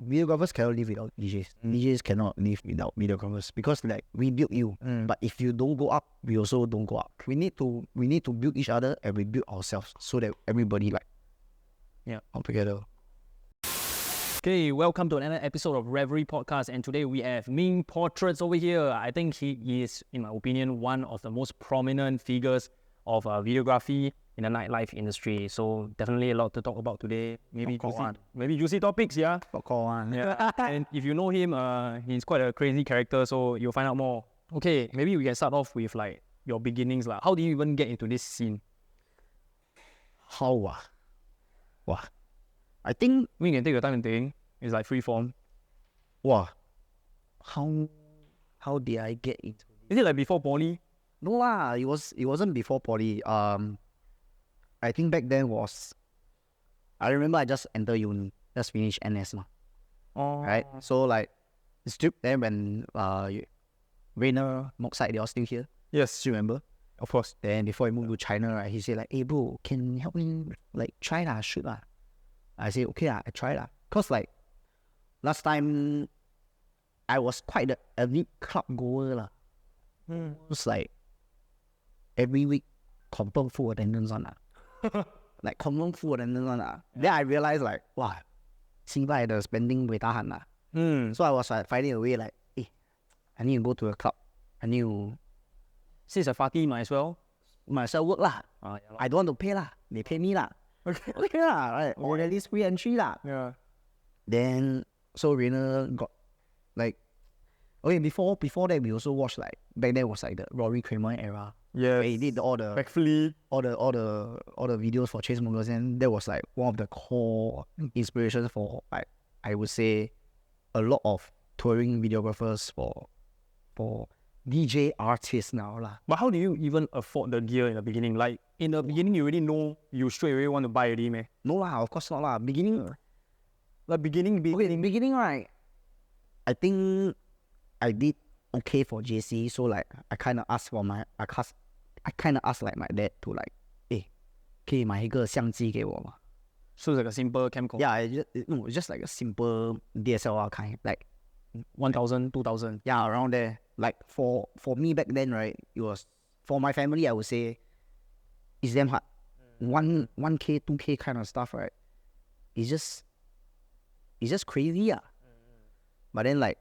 videographers cannot live without DJs. DJs cannot live without videographers because like we build you, but if you don't go up, we also don't go up. We need to build each other and we build ourselves so that everybody like all together. Okay, welcome to another episode of Revelry Podcast, and today we have Minkportraits over here. I think he is, in my opinion, one of the most prominent figures of videography in the nightlife industry. So definitely a lot to talk about today. Maybe juicy topics, yeah. Yeah. And if you know him, he's quite a crazy character, so you'll find out more. Okay, maybe we can start off with like your beginnings lah. How do you even get into this scene? How I think we can take your time and think. It's like free form. How did I get into this? Is it like before poly? No lah, it wasn't before poly. I think back then I remember I just entered uni, just finished NS ma. Oh. Right? So like then when Rainer, Mokside, they all still here. Yes. Do you remember? Of course. Then before I moved to China, right, he said like, hey bro, can you help me like try lah, shoot lah. I said okay lah, I try lah. Cause like last time I was quite the elite club goer lah. It's like every week confirm full attendance on lah. Like confirm full attendance on lah. Then I realized like, wow, Singapore the spending way tahan lah. So I was like finding a way like, hey, I need to go to a club. I need to Since a party, might as well work lah. Yeah, I don't want to pay lah. They pay me lah. Okay lah, right? Or at least free entry lah. Yeah. Then so Rainer got like, okay, before that we also watched like, back then was like the Rory Kramer era. Yeah. He did all the Backflip. all the videos for Chainsmokers, and that was like one of the core inspirations for like, I would say, a lot of touring videographers for DJ artists now lah. But how do you even afford the gear in the beginning? Like in the beginning, you already know you straight away want to buy already, meh? No lah, of course not lah. Beginning, right? I think I did okay for JC, so like I kind of asked like my dad to like, hey, 可以买一个相机给我吗? So it's like a simple camcorder. Yeah, it's just like a simple DSLR kind, like 1,000, 2,000. Yeah, around there. Like for me back then, right, it was, for my family, I would say it's damn hard. 1K, 2K kind of stuff, right? It's just crazy, yeah. But then like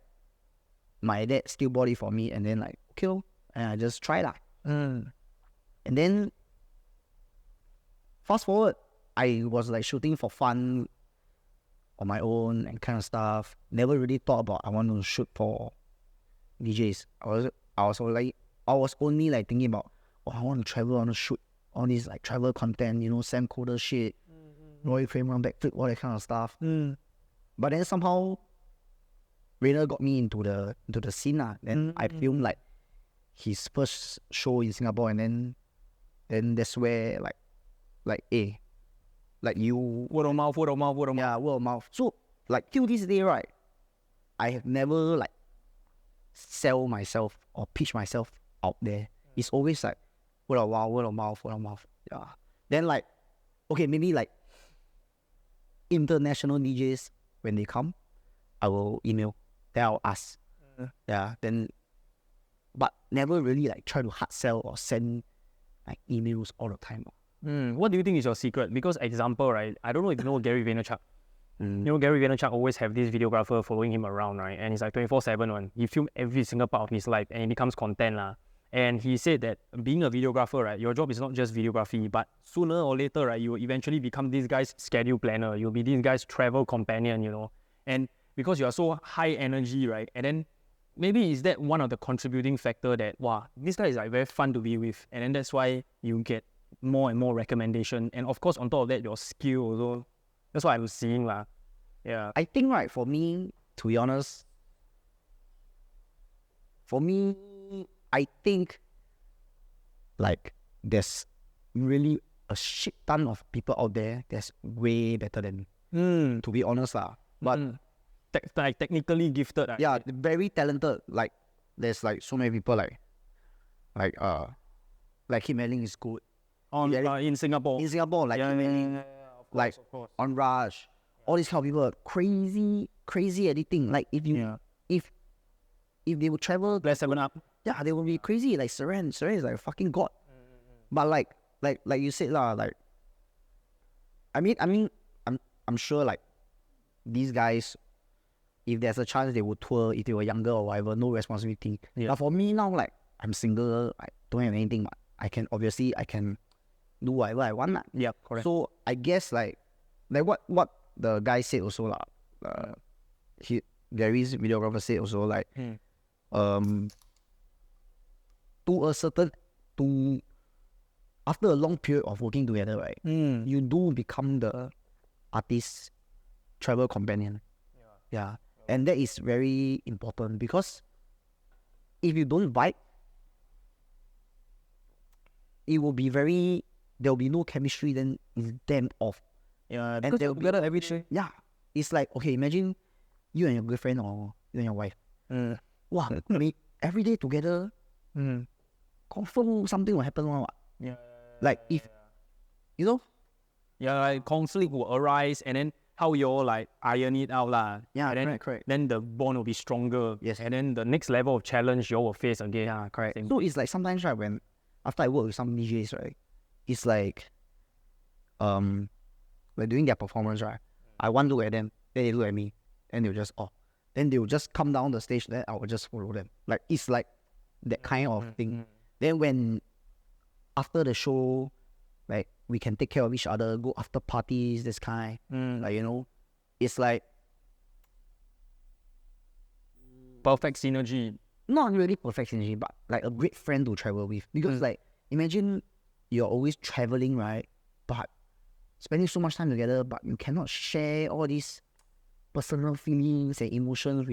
my dad still bought it for me, and then like, okay, and I just try lah. And then fast forward, I was like shooting for fun on my own and kind of stuff. Never really thought about I want to shoot for DJs. I was only like thinking about, oh, I want to travel, I want to shoot all these like travel content, you know, Sam Coder shit, Roy Kramer, backflip, all that kind of stuff. But then somehow Rainer got me into the scene lah. Then I filmed like his first show in Singapore, and then that's where like you Word of mouth. Yeah, word of mouth. So like till this day, right, I have never like sell myself or pitch myself out there. It's always like word of mouth. Yeah. Then like, okay, maybe like international DJs, when they come, I will email. Then I'll ask. Yeah. Then, but never really like try to hard sell or send like emails all the time. What do you think is your secret? Because example, right, I don't know if you know Gary Vaynerchuk. You know, Gary Vaynerchuk always have this videographer following him around, right? And he's like 24/7 one. He filmed every single part of his life, and it becomes content lah. And he said that being a videographer, right, your job is not just videography, but sooner or later, right, you will eventually become this guy's schedule planner. You'll be this guy's travel companion, you know. And because you are so high energy, right, and then maybe is that one of the contributing factor that, wow, this guy is like very fun to be with, and then that's why you get more and more recommendation. And of course, on top of that, your skill also. That's what I'm seeing lah. Yeah. I think, right, for me, to be honest, I think like there's really a shit ton of people out there that's way better than me, to be honest lah. But like technically gifted. Yeah, very talented. Like there's like so many people like Kim Mei Ling is good. In Singapore. In Singapore, like Kim Mei Ling, of course, like of course. on Raj, all these kind of people are crazy editing. Like if if they would travel, Bless 7-Up. yeah, they will be crazy. Like Seren is like a fucking god. But like you said lah, like I mean I'm sure like these guys, if there's a chance they would tour if they were younger or whatever, no responsibility. Yeah. But for me now, like I'm single, I don't have anything, but I can do whatever I want lah. Yeah, correct. So I guess like what the guy said also lah. Gary's videographer said also like after a long period of working together, right? You do become the artist's travel companion. Yeah. And that is very important because if you don't vibe, it will be there will be no chemistry, then it's damn off. Yeah, And because there you're will together every day. Yeah. It's like, okay, imagine you and your girlfriend or you and your wife. Wow, every day together, confirm something will happen one. Yeah. Like if, you know? Yeah, like conflict will arise, and then how you all like iron it out lah. Yeah, and then, correct. Then the bond will be stronger. Yes. And then the next level of challenge you all will face again. Yeah, correct. Same. So it's like sometimes, right, after I work with some DJs, right, it's like doing their performance, right, I want to look at them, then they look at me, and then they will just come down the stage, then I will just follow them. Like it's like that kind of thing. Then when after the show, like we can take care of each other, go after parties, this kind. Like, you know, it's like perfect synergy. not really perfect synergy, but like a great friend to travel with. Because like imagine you're always traveling, right? But spending so much time together, but you cannot share all these personal feelings and emotions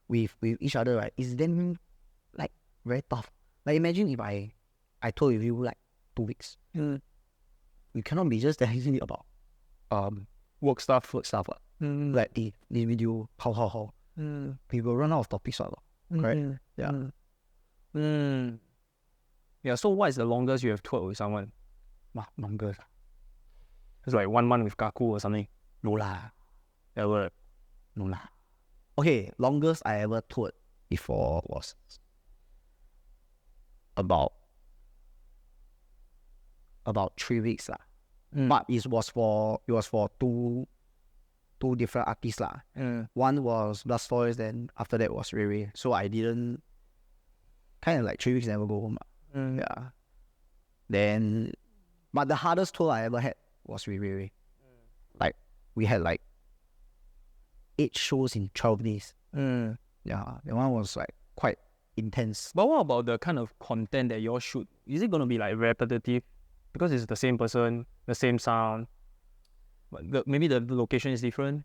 with each other, right? It's then like very tough. Like imagine if I told you like 2 weeks. You cannot be just telling about Work stuff. what. Like the video, how. We will run out of topics, right? Yeah. Yeah, so what is the longest you have toured with someone? Longest. It's like 1 month with Kaku or something. No lah. Ever. No lah. Okay, longest I ever toured before was about 3 weeks lah. But it was for two different artists lah. One was Blastoise, then after that was Ray. So I didn't kind of like 3 weeks never go home. Yeah. Then, but the hardest tour I ever had was with Ray. Like we had like 8 shows in 12 days. Yeah, the one was like quite intense. But what about the kind of content that you all shoot? Is it going to be like repetitive? Because it's the same person, the same sound, but maybe the location is different.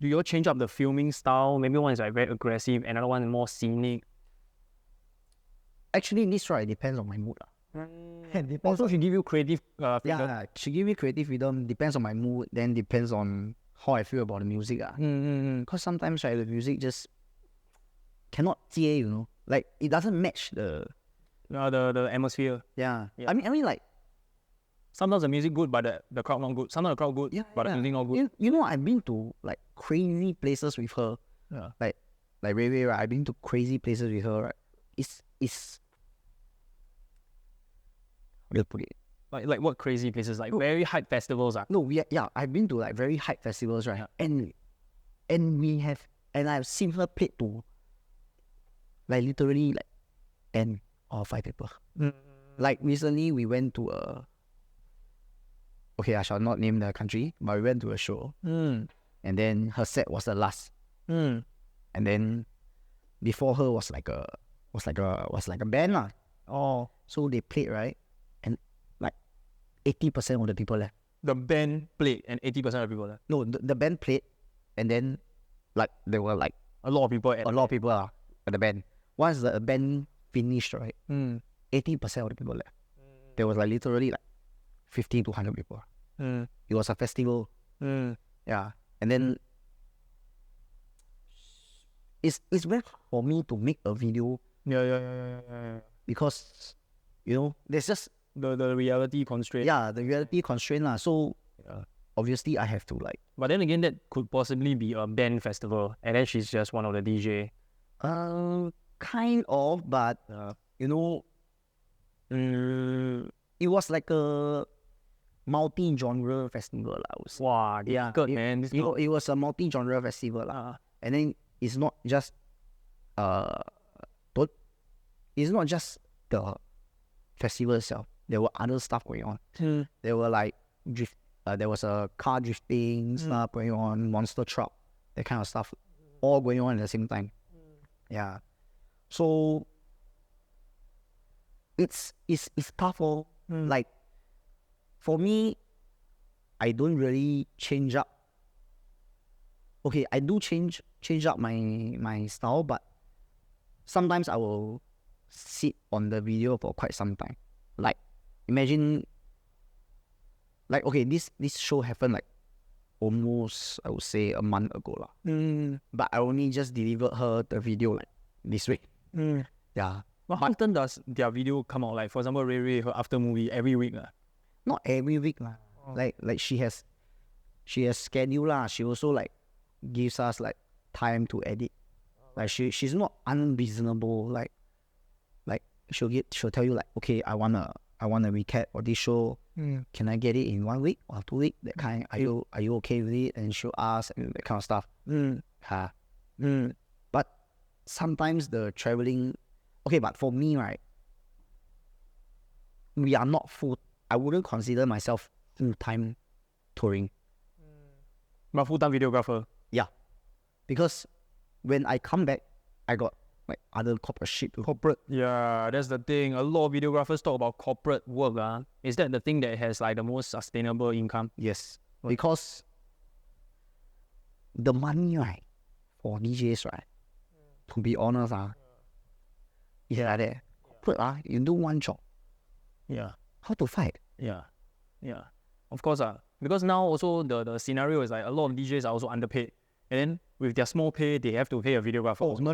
Do you all change up the filming style? Maybe one is like very aggressive, another one is more scenic. Actually, this right depends on my mood. Also, she give you creative freedom. Yeah, she give me creative freedom. Depends on my mood. Then depends on how I feel about the music. Because sometimes right, the music just cannot 接, you know, like it doesn't match the atmosphere. Yeah. I mean like sometimes the music good, but the crowd not good. Sometimes the crowd good, but the music not good. You know, I've been to like crazy places with her. Yeah. Like Ray, right? I've been to crazy places with her, right? It's we'll put it. Like what crazy places? Like very hype festivals. No, I've been to like very hype festivals, right? And I've seen her play to like literally like 10 or 5 people. Like recently we went to okay, I shall not name the country, but we went to a show. And then her set was the last. And then before her was like a band lah. Oh. So they played, right? And like 80% of the people left. The band played and 80% of the people left. No, the band played, and then like there were like a lot of people at the band. Once the band finished, right? 80% of the people left. There was like literally like 50 to 100 people. It was a festival. Yeah. And then it's very hard for me to make a video. Yeah. Because, you know, there's just the reality constraint. Yeah, the reality constraint lah. So obviously I have to like. But then again, that could possibly be a band festival, and then she's just one of the DJ. Kind of, but you know, it was like a multi-genre festival, I would say. Wow, difficult, man. It was a multi-genre festival, and then it's not just it's not just the festival itself. There were other stuff going on. There were like there was a car drifting stuff going on, monster truck, that kind of stuff, all going on at the same time. Yeah, so it's tough. Like for me, I don't really change up. Okay, I do change up my style, but sometimes I will sit on the video for quite some time. Like imagine, like okay, this show happened like almost, I would say, a month ago lah. But I only just delivered her the video like this week. Yeah. But how often does their video come out? Like for example, Ray, her after movie every week lah. Not every week lah. Like she has schedule lah. She also like gives us like time to edit. Like she's not unreasonable. Like she'll tell you like, okay, I wanna recap for this show. Can I get it in 1 week or 2 weeks? That kind. Are you okay with it? And she'll ask and that kind of stuff. But sometimes the traveling. Okay, but for me, right, we are not full. I wouldn't consider myself full-time touring. But full-time videographer. Yeah, because when I come back, I got like other corporate shit to corporate. Yeah, that's the thing. A lot of videographers talk about corporate work. Is that the thing that has like the most sustainable income? Yes, because the money, right, for DJs, right, to be honest, it's like that. Corporate, you do one job. Yeah. How to fight? Yeah. Of course, because now also the scenario is like a lot of DJs are also underpaid, and then with their small pay, they have to pay a videographer. Oh, no.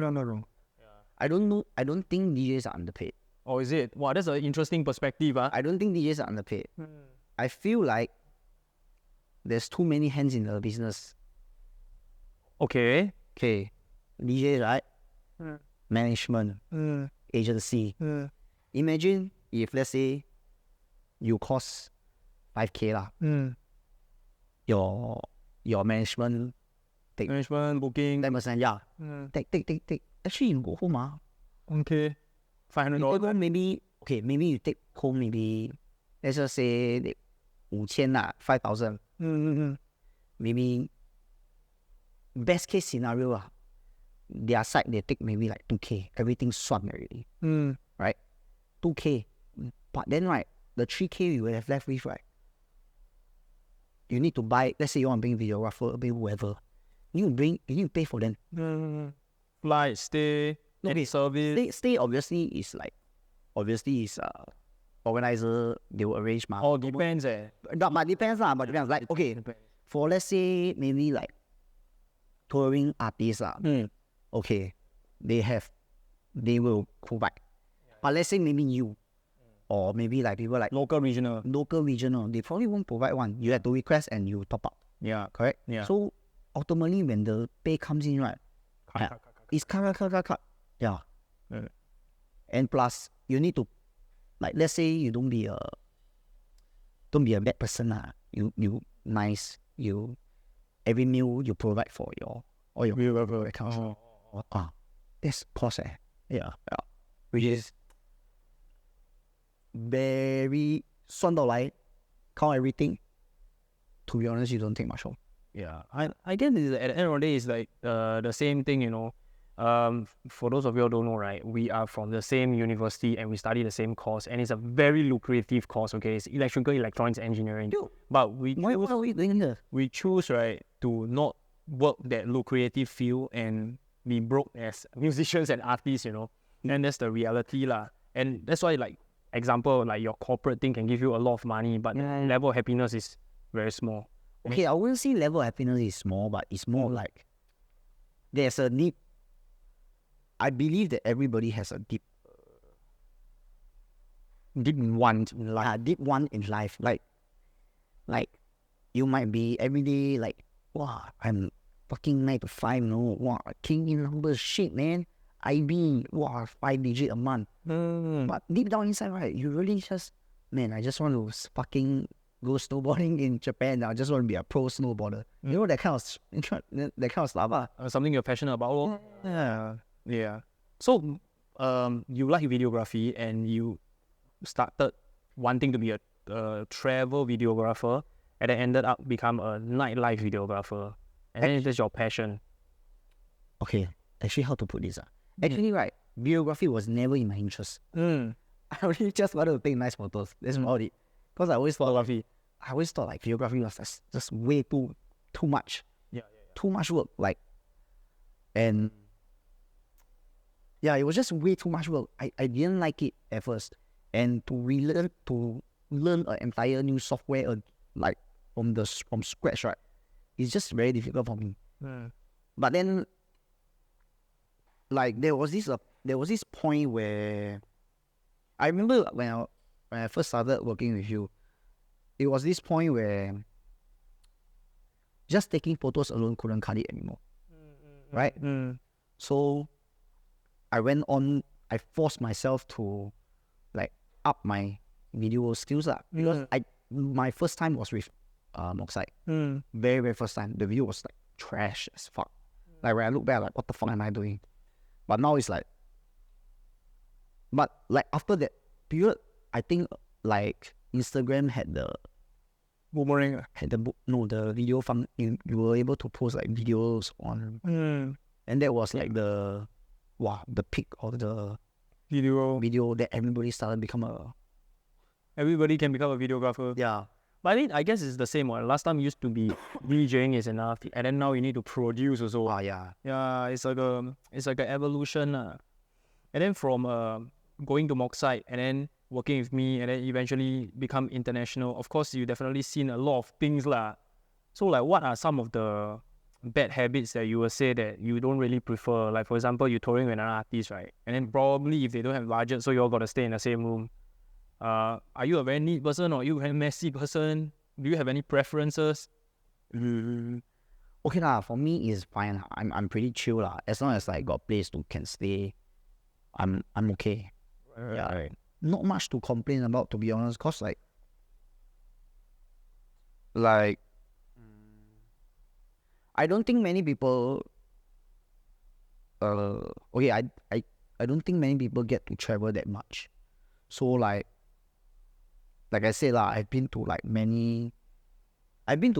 I don't know. I don't think DJs are underpaid. Oh, is it? Wow, that's an interesting perspective. I don't think DJs are underpaid. I feel like there's too many hands in the business. Okay. DJ, right? Management, agency. Imagine if, let's say, you cost 5K lah. Your management take booking 10%. Yeah. Take. Actually, you go home. Okay. $500. Maybe you take home maybe, let's just say 5,000 lah, 5,000. Maybe best case scenario their side they take maybe like 2K. Everything swung already. Right? 2K. But then right, the 3K you will have left with, right? You need to buy, let's say you want to bring videographer, bring whoever. You need to pay for them. Flight, stay, service. Stay obviously is organizer, they will arrange. Oh, depends But depends. Like, okay, for let's say maybe like touring artists okay, they will provide. But let's say maybe you, or maybe like people like local regional, they probably won't provide one. You have to request and you top up. Yeah, correct. Yeah. So ultimately, when the pay comes in, right, it's cut. Yeah. And plus, you need to, like, let's say you don't be a bad person You nice. You every meal you provide for your account. That's cost. Yeah. Which is very 算到来 count everything. To be honest, you don't take much home. Yeah, I guess at the end of the day, it's like the same thing, for those of you who don't know, right, we are from the same university and we study the same course, and it's a very lucrative course, okay? It's electrical electronics engineering. But what are we doing here? We choose, right, to not work that lucrative field and be broke as musicians and artists, And that's the reality lah. And that's why, like, example, like your corporate thing can give you a lot of money, but the level of happiness is very small. Okay, I wouldn't say level of happiness is small, but it's more like there's a deep. I believe that everybody has a deep did want in life. I did want in life. Like you might be every day like, wow, I'm fucking 9 to 5, no, wow, king in numbers, shit, man. IB, wow, 5 digit a month. But deep down inside, right, you really just, man, I just want to fucking go snowboarding in Japan. I just want to be a pro snowboarder. You know, that kind of stuff. Something you're passionate about. Lor. Yeah. So, you like videography and you started wanting to be a travel videographer, and then ended up become a nightlife videographer, and then that's your passion. Okay, actually, how to put this? Actually, right, videography was never in my interest. I only just wanted to take nice photos. That's about it. Because I always thought like videography was just way too much. Too much work. Like, and yeah, it was just way too much work. I didn't like it at first. And to learn an entire new software like from scratch, right? It's just very difficult for me. But then, like, there was this point where I remember when I first started working with you, it was this point where just taking photos alone couldn't cut it anymore, right? So I forced myself to like up my video skills because my first time was with Moxide. Very, very first time. The video was like trash as fuck. Like when I look back, like what the fuck am I doing? But now it's like, after that period, I think like Instagram had the boomerang. The video fun. You were able to post like videos on, and that was like the peak of the video that everybody started everybody can become a videographer. Yeah. But I guess it's the same one. Last time used to be DJing is enough, and then now you need to produce also. Yeah. Yeah, it's like an evolution. And then from going to Moxide and then working with me and then eventually become international. Of course, you definitely seen a lot of things lah. So like, what are some of the bad habits that you will say that you don't really prefer? Like for example, you're touring with an artist, right? And then probably if they don't have budget, so you all got to stay in the same room. Are you a very neat person or are you a very messy person? Do you have any preferences? Okay lah, for me it's fine. I'm pretty chill lah. As long as I got place to can stay, I'm okay. Right. Not much to complain about, to be honest. Cause like I don't think many people. I don't think many people get to travel that much. So like I said lah, I've been to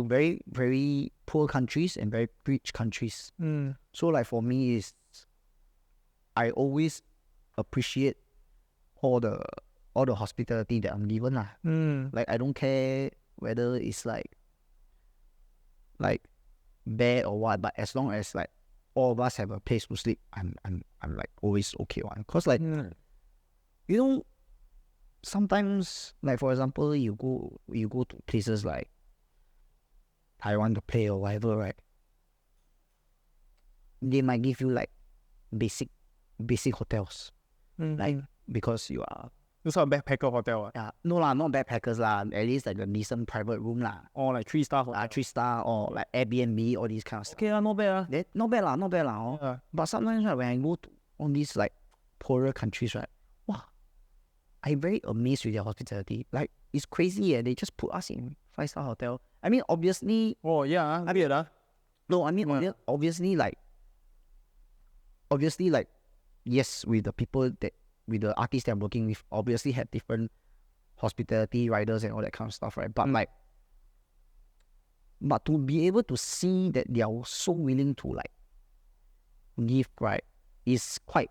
very, very poor countries and very rich countries. So like for me is, I always appreciate all the hospitality that I'm given lah. Like I don't care whether it's like bad or what, but as long as like all of us have a place to sleep, I'm like always okay one. Cause like you know, sometimes like for example you go to places like Taiwan to play or whatever, right? They might give you like basic hotels, like because you are. It's not a backpacker hotel. Yeah, no lah, not backpackers lah. At least like a decent private room lah. Or like 3-star hotel. 3-star or like Airbnb, all these kind of stuff. Okay, not bad. Not bad lah. Yeah. But sometimes right, when I go to all these like poorer countries, right, wow, I'm very amazed with their hospitality. Like it's crazy. They just put us in 5-star hotel. I mean, obviously. Oh yeah, No, I mean obviously like yes, with the artists that I'm working with, obviously had different hospitality riders and all that kind of stuff, right? But but to be able to see that they are so willing to like give, right, is quite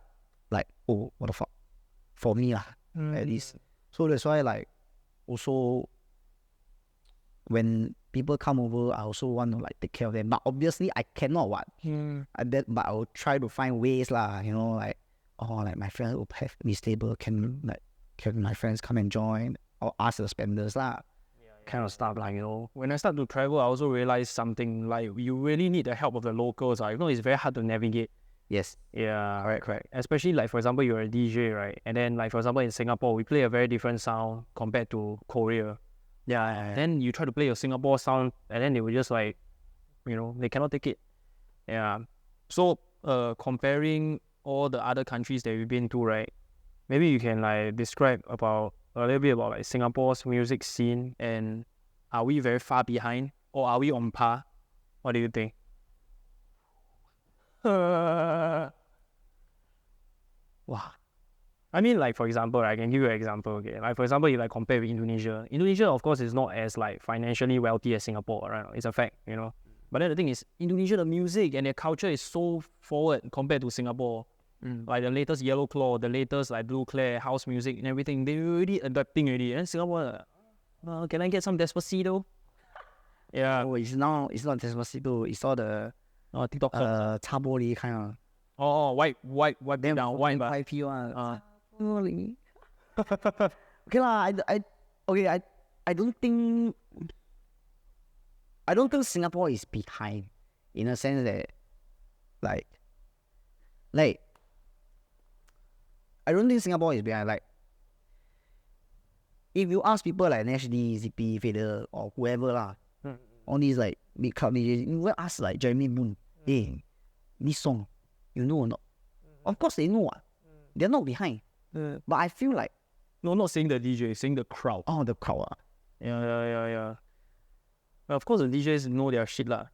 like, oh, what the fuck, for me lah, at least. So that's why like also when people come over, I also want to like take care of them. But obviously I cannot but I will try to find ways lah, you know, like, oh, like my friend will have this table, can my friends come and join, or ask the spenders lah, kind of stuff like, you know. When I start to travel, I also realize something, like you really need the help of the locals. If not, it's very hard to navigate. Yes. Yeah. Correct. Especially like for example, you're a DJ, right? And then like for example in Singapore, we play a very different sound compared to Korea. Yeah. Then you try to play your Singapore sound, and then they will just like, they cannot take it. Yeah. So comparing all the other countries that we've been to, right? Maybe you can like describe about a little bit about like Singapore's music scene, and are we very far behind or are we on par? What do you think? Wow. I mean, like for example, I can give you an example. Okay, like for example, if I compare with Indonesia, of course is not as like financially wealthy as Singapore, right? It's a fact, But then the thing is, Indonesia, the music and their culture is so forward compared to Singapore. Like the latest Yellow Claw, the latest like Blue Clay, house music and everything, they already adapting already. And Singapore, can I get some Despacito? Yeah. Oh, it's not Despacito. It's all the TikTok songs. 擦玻璃 kind of. Wipe them down, wipe. YP one. 擦玻璃. Okay lah. I don't think Singapore is behind in a sense that like I don't think Singapore is behind. Like if you ask people like Nash D, ZP, Fader or whoever lah, all these like big club DJs, you will ask like Jeremy Moon, hey, this song, you know or not? Of course they know what. They're not behind. But I feel like No, not saying the DJ, saying the crowd. oh the crowd Yeah. Well, of course the DJs know their shit lah.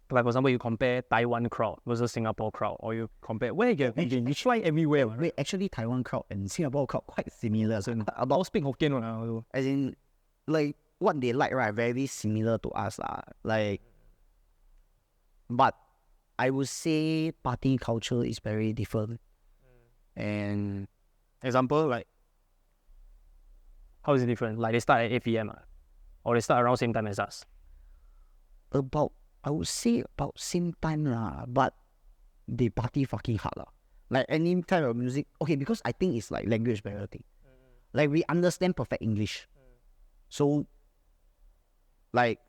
Like for example, you compare Taiwan crowd versus Singapore crowd, or you compare where you fly everywhere. Right? Wait, actually Taiwan crowd and Singapore crowd quite similar. So I'll speak Hokkien one. as in like what they like, right, very similar to us lah. Like but I would say party culture is very different. And Example, like how is it different? Like they start at 8 p.m. Or they start around same time as us. I would say about same time lah, but they party fucking hard lah. Like any type of music, okay, because I think it's like language barrier thing. Like we understand perfect English, so like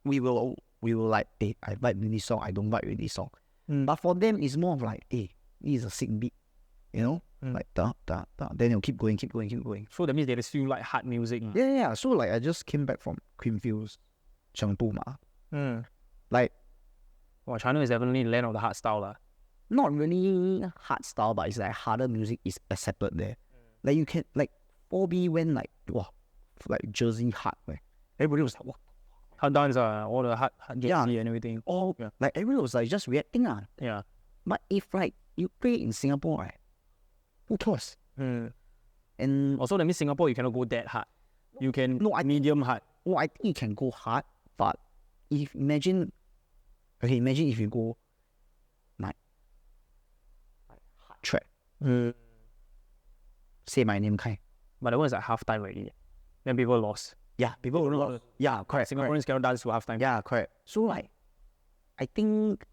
we will like, hey, I vibe with this song, I don't vibe with this song. But for them, it's more of like, hey, this is a sick beat, like da da da. Then they'll keep going. So that means they still like hard music. Yeah. So like I just came back from Creamfields, Chengdu ma. Like, well, China is definitely land of the hard style lah. Not really hard style, but it's like harder music is accepted there. Like you can like 4B went like wow, like Jersey hard. Like everybody was like, what? Hard dance, all the hard Jersey and everything. All like everybody was like just reacting Yeah. But if like you play in Singapore, right, who cares? And also that means Singapore you cannot go that hard. You can medium hard. Well, I think you can go hard, but imagine if you go like hard track. Say my name kind. But that one is like half time already. Then people lost. Yeah, people will not. Yeah, correct. Singaporeans cannot dance to half time. Yeah, correct. So like, I think.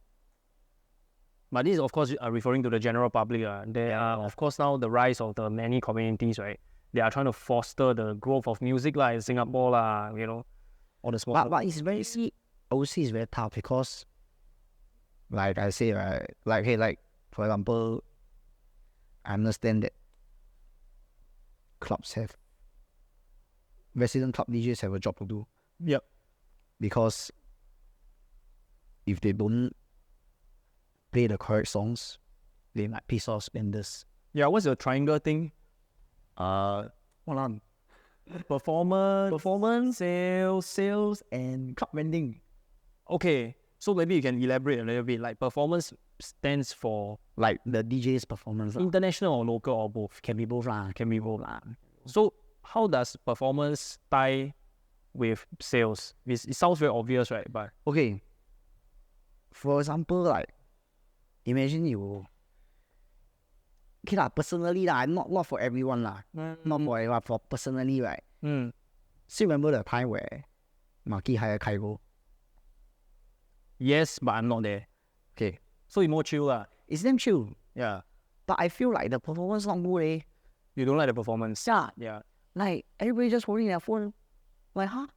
But this is of course referring to the general public. There are of course now the rise of the many communities, right? They are trying to foster the growth of music like in Singapore all the small. But it's very, I would say it's very tough because, like I say, right, like hey, like for example, I understand that resident club DJs have a job to do. Yep. Because if they don't play the correct songs, they might piss off spenders. Yeah, what's the triangle thing? Hold on. Performance, sales, and club vending. Okay, so maybe you can elaborate a little bit. Like performance stands for like the DJ's performance. International or local or both? Can be both lah. So how does performance tie with sales? It sounds very obvious, right? But okay, for example, like imagine you. Okay lah, personally lah, not for everyone lah. Not for everyone, for personally, right? Still remember the time where Maki hired Kaigo? Yes, but I'm not there. Okay. So it's more chill lah. It's damn chill. Yeah. But I feel like the performance not good eh. You don't like the performance? Yeah. Like everybody just holding their phone. Like, huh?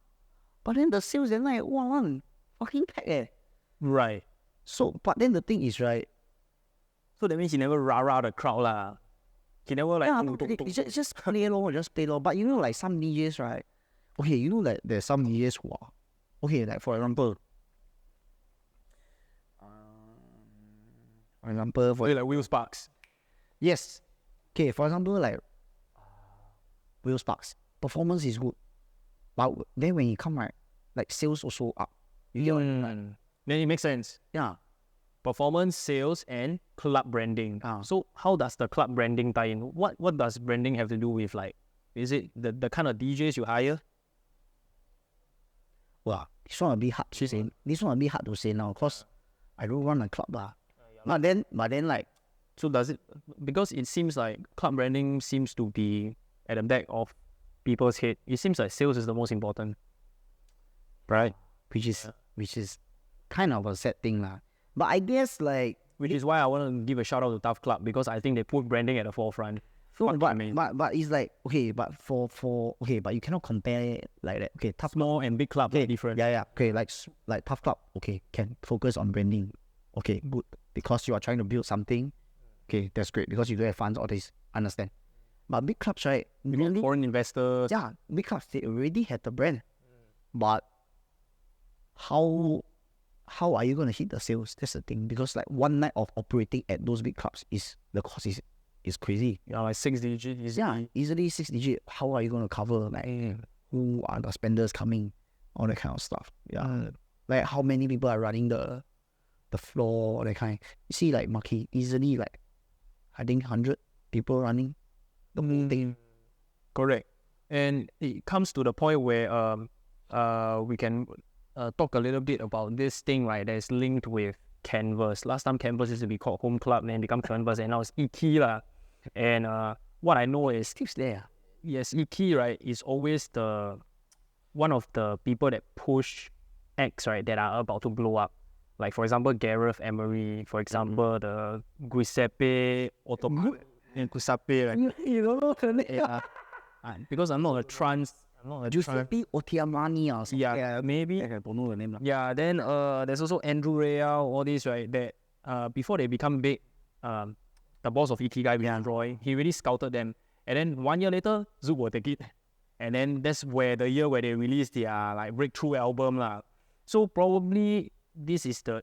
But then the sales they're like, wow, fucking packed eh. Right. So, but then the thing is, right? So that means he never rah-rah the crowd lah. He never like... Yeah, no, it's just play lor, just play lor. But you know, like some DJs, right? Okay, you know, like there's some DJs who are... Okay, like for example... like Will Sparks. Yes. Okay, for example, like... Will Sparks. Performance is good. But then when he come, right? Like sales also up. You get what I mean? Right? Then it makes sense. Yeah. Performance, sales, and club branding. So how does the club branding tie in? What does branding have to do with, like, is it the kind of DJs you hire? Well, this one a bit hard to say. This one a bit hard to say now because I don't run a club But then like, so does it, because it seems like club branding seems to be at the back of people's head. It seems like sales is the most important, right? Which is kind of a sad thing lah. But I guess like, which is why I want to give a shout out to Tough Club, because I think they put branding at the forefront. So, but it's like, okay, but for okay, but you cannot compare it like that. Okay, Tough Small and big club are different. Yeah. Okay, like Tough Club, okay, can focus on branding. Okay, good. Because you are trying to build something. Okay, that's great. Because you don't have funds, all this, understand. But big clubs, right? Really, foreign investors. Yeah, big clubs, they already have the brand. But how are you going to hit the sales? That's the thing. Because like one night of operating at those big clubs the cost is crazy. Yeah, like 6 digits. Yeah, easily 6 digits. How are you going to cover? Like, who are the spenders coming? All that kind of stuff. Yeah. Like how many people are running the floor, all that kind. You see, like Marquee, easily like, I think 100 people running the whole thing. Correct. And it comes to the point where we can talk a little bit about this thing, right, that is linked with Canvas. Last time Canvas used to be called Home Club, then become Canvas, and now it's EK lah. And what I know is Still there. Yes, EK, right, is always one of the people that push acts, right, that are about to blow up. Like, for example, Gareth Emery, for example, the Giuseppe Giuseppe, right? You don't know the name. Yeah. Because I'm not a trans. Giuseppe Otiamani or something. Yeah, maybe. I don't know the name. Yeah, then there's also Andrew Real, all these, right, that before they become big, the boss of EK guy, Roy, he really scouted them. And then 1 year later, Zouk will take it. And then that's where the year where they released their like breakthrough album lah. So probably this is the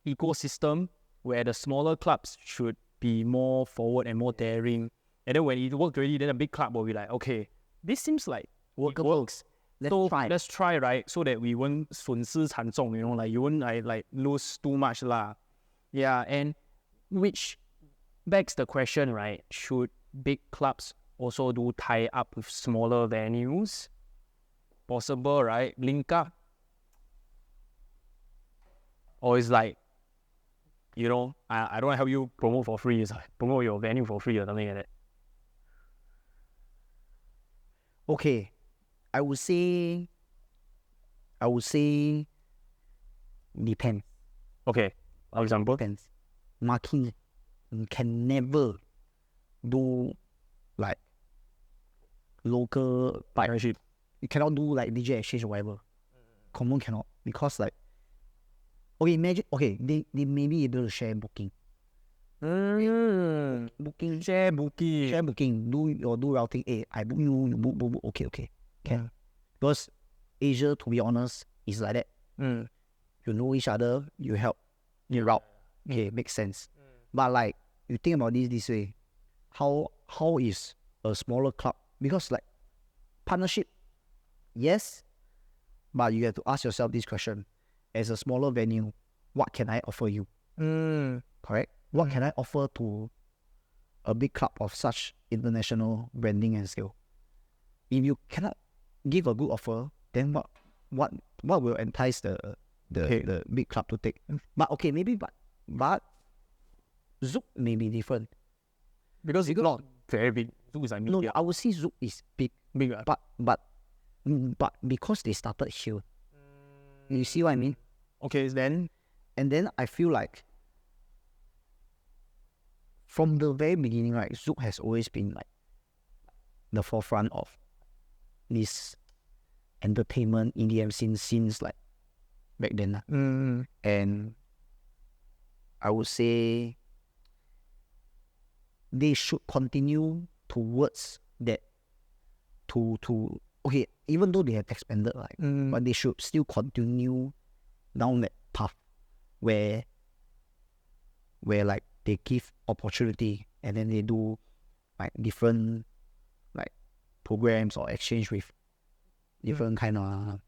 ecosystem where the smaller clubs should be more forward and more daring. And then when it worked already, then a big club will be like, okay, this seems like it works. Let's try, right? So that we won't 损失惨重, you know, like you won't like lose too much lah. Yeah, and which begs the question, right? Should big clubs also do tie up with smaller venues? Possible, right? Link up. Or it's like, you know, I don't help you promote for free. It's like promote your venue for free or something like that. Okay, I would say depends. Okay, for example. Depends. Marking can never do like local partnership. You cannot do like DJ exchange or whatever. Common cannot, because like, okay, imagine, okay, they may be able to share booking. Share booking. Do routing. Hey, I book you book. Okay. Can. Because Asia, to be honest, is like that. You know each other, you help, you route. Okay, makes sense. But like, you think about this way, how is a smaller club? Because like, partnership, yes, but you have to ask yourself this question: as a smaller venue, what can I offer you? Correct. What can I offer to a big club of such international branding and scale? If you cannot give a good offer, then what will entice the big club to take? But okay, maybe but Zouk may be different. Because it's not very big. Zouk is like no, I would say Zouk is big. Right? But because they started here. You see what I mean? Okay, then I feel like from the very beginning, right, Zouk has always been like the forefront of this entertainment EDM scene since like back then. And I would say they should continue towards that okay, even though they have expanded, right? But they should still continue down that path where like they give opportunity and then they do like different like programs or exchange with different kind of,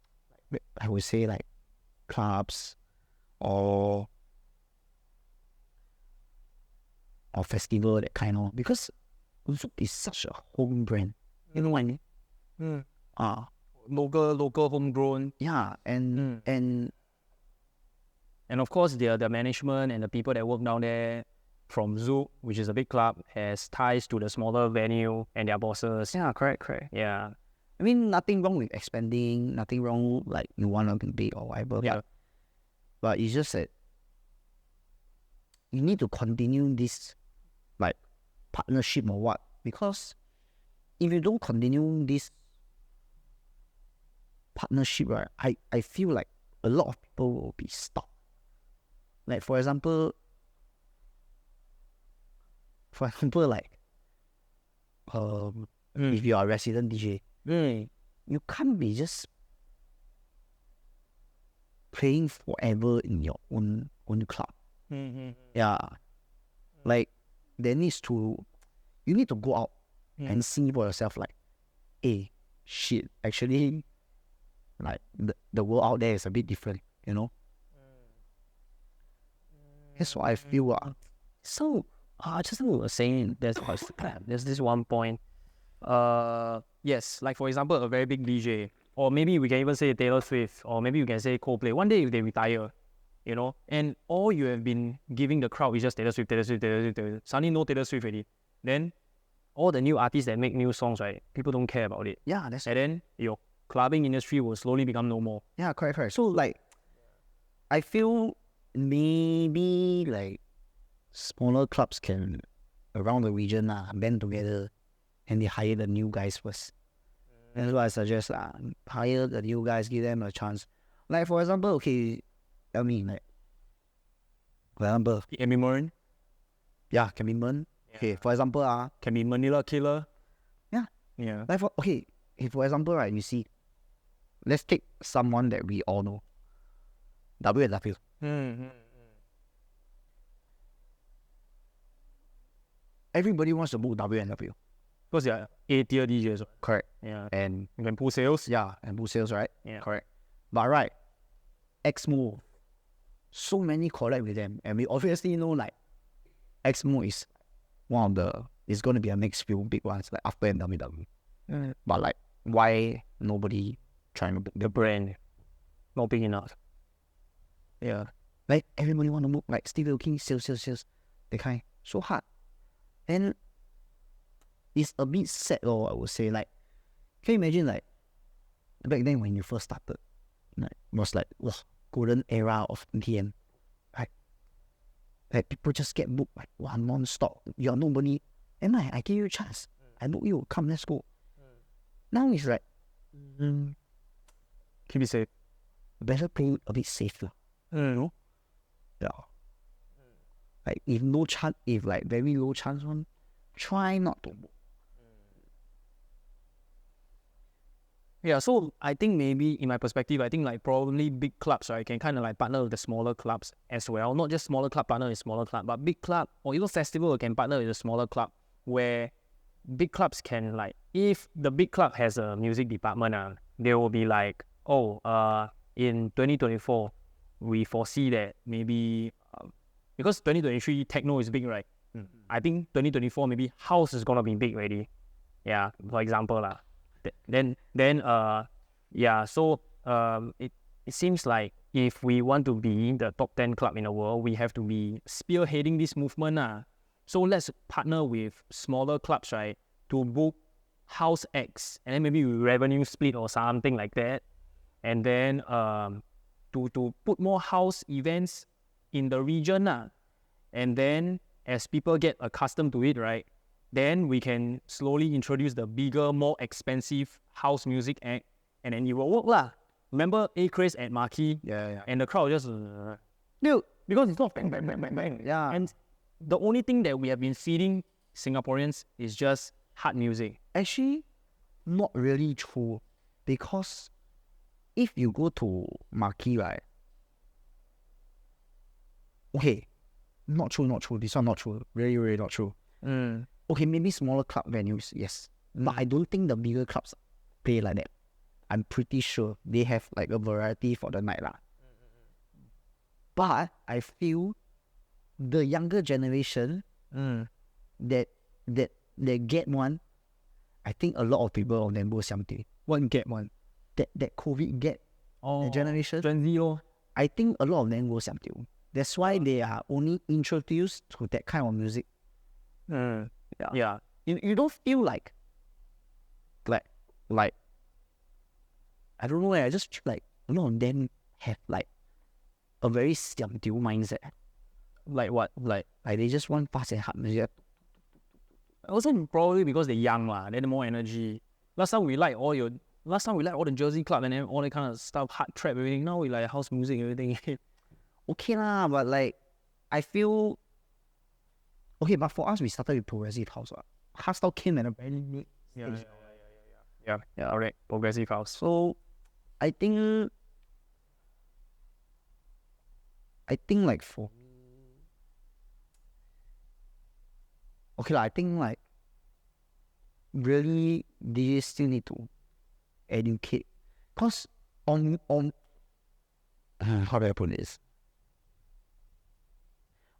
I would say, like clubs or festival, that kind of, because Zouk is such a home brand. You know what I mean? Local homegrown. Yeah, and of course the management and the people that work down there from Zouk, which is a big club, has ties to the smaller venue and their bosses. yeah, correct. Yeah. I mean, nothing wrong with expanding, nothing wrong like you want to be big or whatever. Yeah. But it's just that you need to continue this like partnership or what, because if you don't continue this partnership, right, I feel like a lot of people will be stuck. Like for example, like if you are a resident DJ, you can't be just playing forever in your own club. Yeah, like you need to go out and see for yourself, like, hey, shit, actually, like the world out there is a bit different, you know. That's what I feel. So just like we were saying, there's this one point. Yes, like for example, a very big DJ, or maybe we can even say Taylor Swift, or maybe we can say Coldplay. One day if they retire, you know, and all you have been giving the crowd is just Taylor Swift. Suddenly no Taylor Swift already. Then all the new artists that make new songs, right? People don't care about it. Yeah, that's and then your clubbing industry will slowly become no more. Yeah, correct. So like, I feel maybe like smaller clubs can around the region band together and they hire the new guys first. That's what I suggest. Hire the new guys, give them a chance. Like for example, okay, I mean like, for example, Can be Marin. Yeah, can be Men. Yeah. Okay, for example, can be Manila Killer. Yeah. Like for example, right, you see, let's take someone that we all know, W&W. Everybody wants to book W&W. Because they're A-tier DJs. Correct. Yeah. And you can pull sales. Yeah, and pull sales, right? Yeah. Correct. But right, Xmo, so many collab with them, and we obviously know like Xmo is it's going to be a next few big ones like after WW. But like, why nobody trying to book the brand? Not big enough. Yeah, like everybody want to book like Steve Aoki, sales. They kind so hard, and it's a bit sad, or I would say. Like, can you imagine like back then when you first started, like it was like golden era of NTM, right? Like people just get booked like non-stop. You're nobody, and I give you a chance. I book you, come, let's go. Now it's like, keep it safe. Better play a bit safer. No? Yeah. Like if no chance, if like very low chance one, try not to book. Yeah, so I think maybe in my perspective, I think like probably big clubs, right, can kind of like partner with the smaller clubs as well. Not just smaller club partner with smaller club, but big club or even festival can partner with a smaller club, where big clubs can like, if the big club has a music department, they will be like, in 2024, we foresee that maybe because 2023 techno is big, right? I think 2024 maybe house is gonna be big already. Yeah, for example lah. So it seems like if we want to be the top 10 club in the world, we have to be spearheading this movement. So let's partner with smaller clubs, right, to book house acts, and then maybe we revenue split or something like that, and then to put more house events in the region, and then as people get accustomed to it, right, then we can slowly introduce the bigger, more expensive house music act, and then it will work lah. Remember A-Craze at Marquee? Yeah. And the crowd just... Dude, Because it's not bang, bang, bang, bang, bang. Yeah. And the only thing that we have been feeding Singaporeans is just hard music. Actually, not really true. Because if you go to Marquee, right? Okay, not true. This one not true. Really, really not true. Okay, maybe smaller club venues, yes. But I don't think the bigger clubs play like that. I'm pretty sure they have like a variety for the night lah. But I feel the younger generation that get one, I think a lot of people of them will something. One get one. That COVID get the generation. Gen Z lor. I think a lot of them will something. That's why they are only introduced to that kind of music. Yeah. You don't feel like I don't know. I just feel like a lot of them have like a very 想丢 mindset. Like what? Like they just want fast and hard music. also probably because they're young lah. They're more energy. Last time we like all the Jersey club and then all that kind of stuff, hard trap, everything. Now we like house music, everything. Okay lah, but like I feel okay. But for us, we started with progressive house. Hardstyle came at a very late stage. Yeah. Alright, progressive house. So I think like for me, okay lah. I think like really they still need to educate, cause on how do I put this?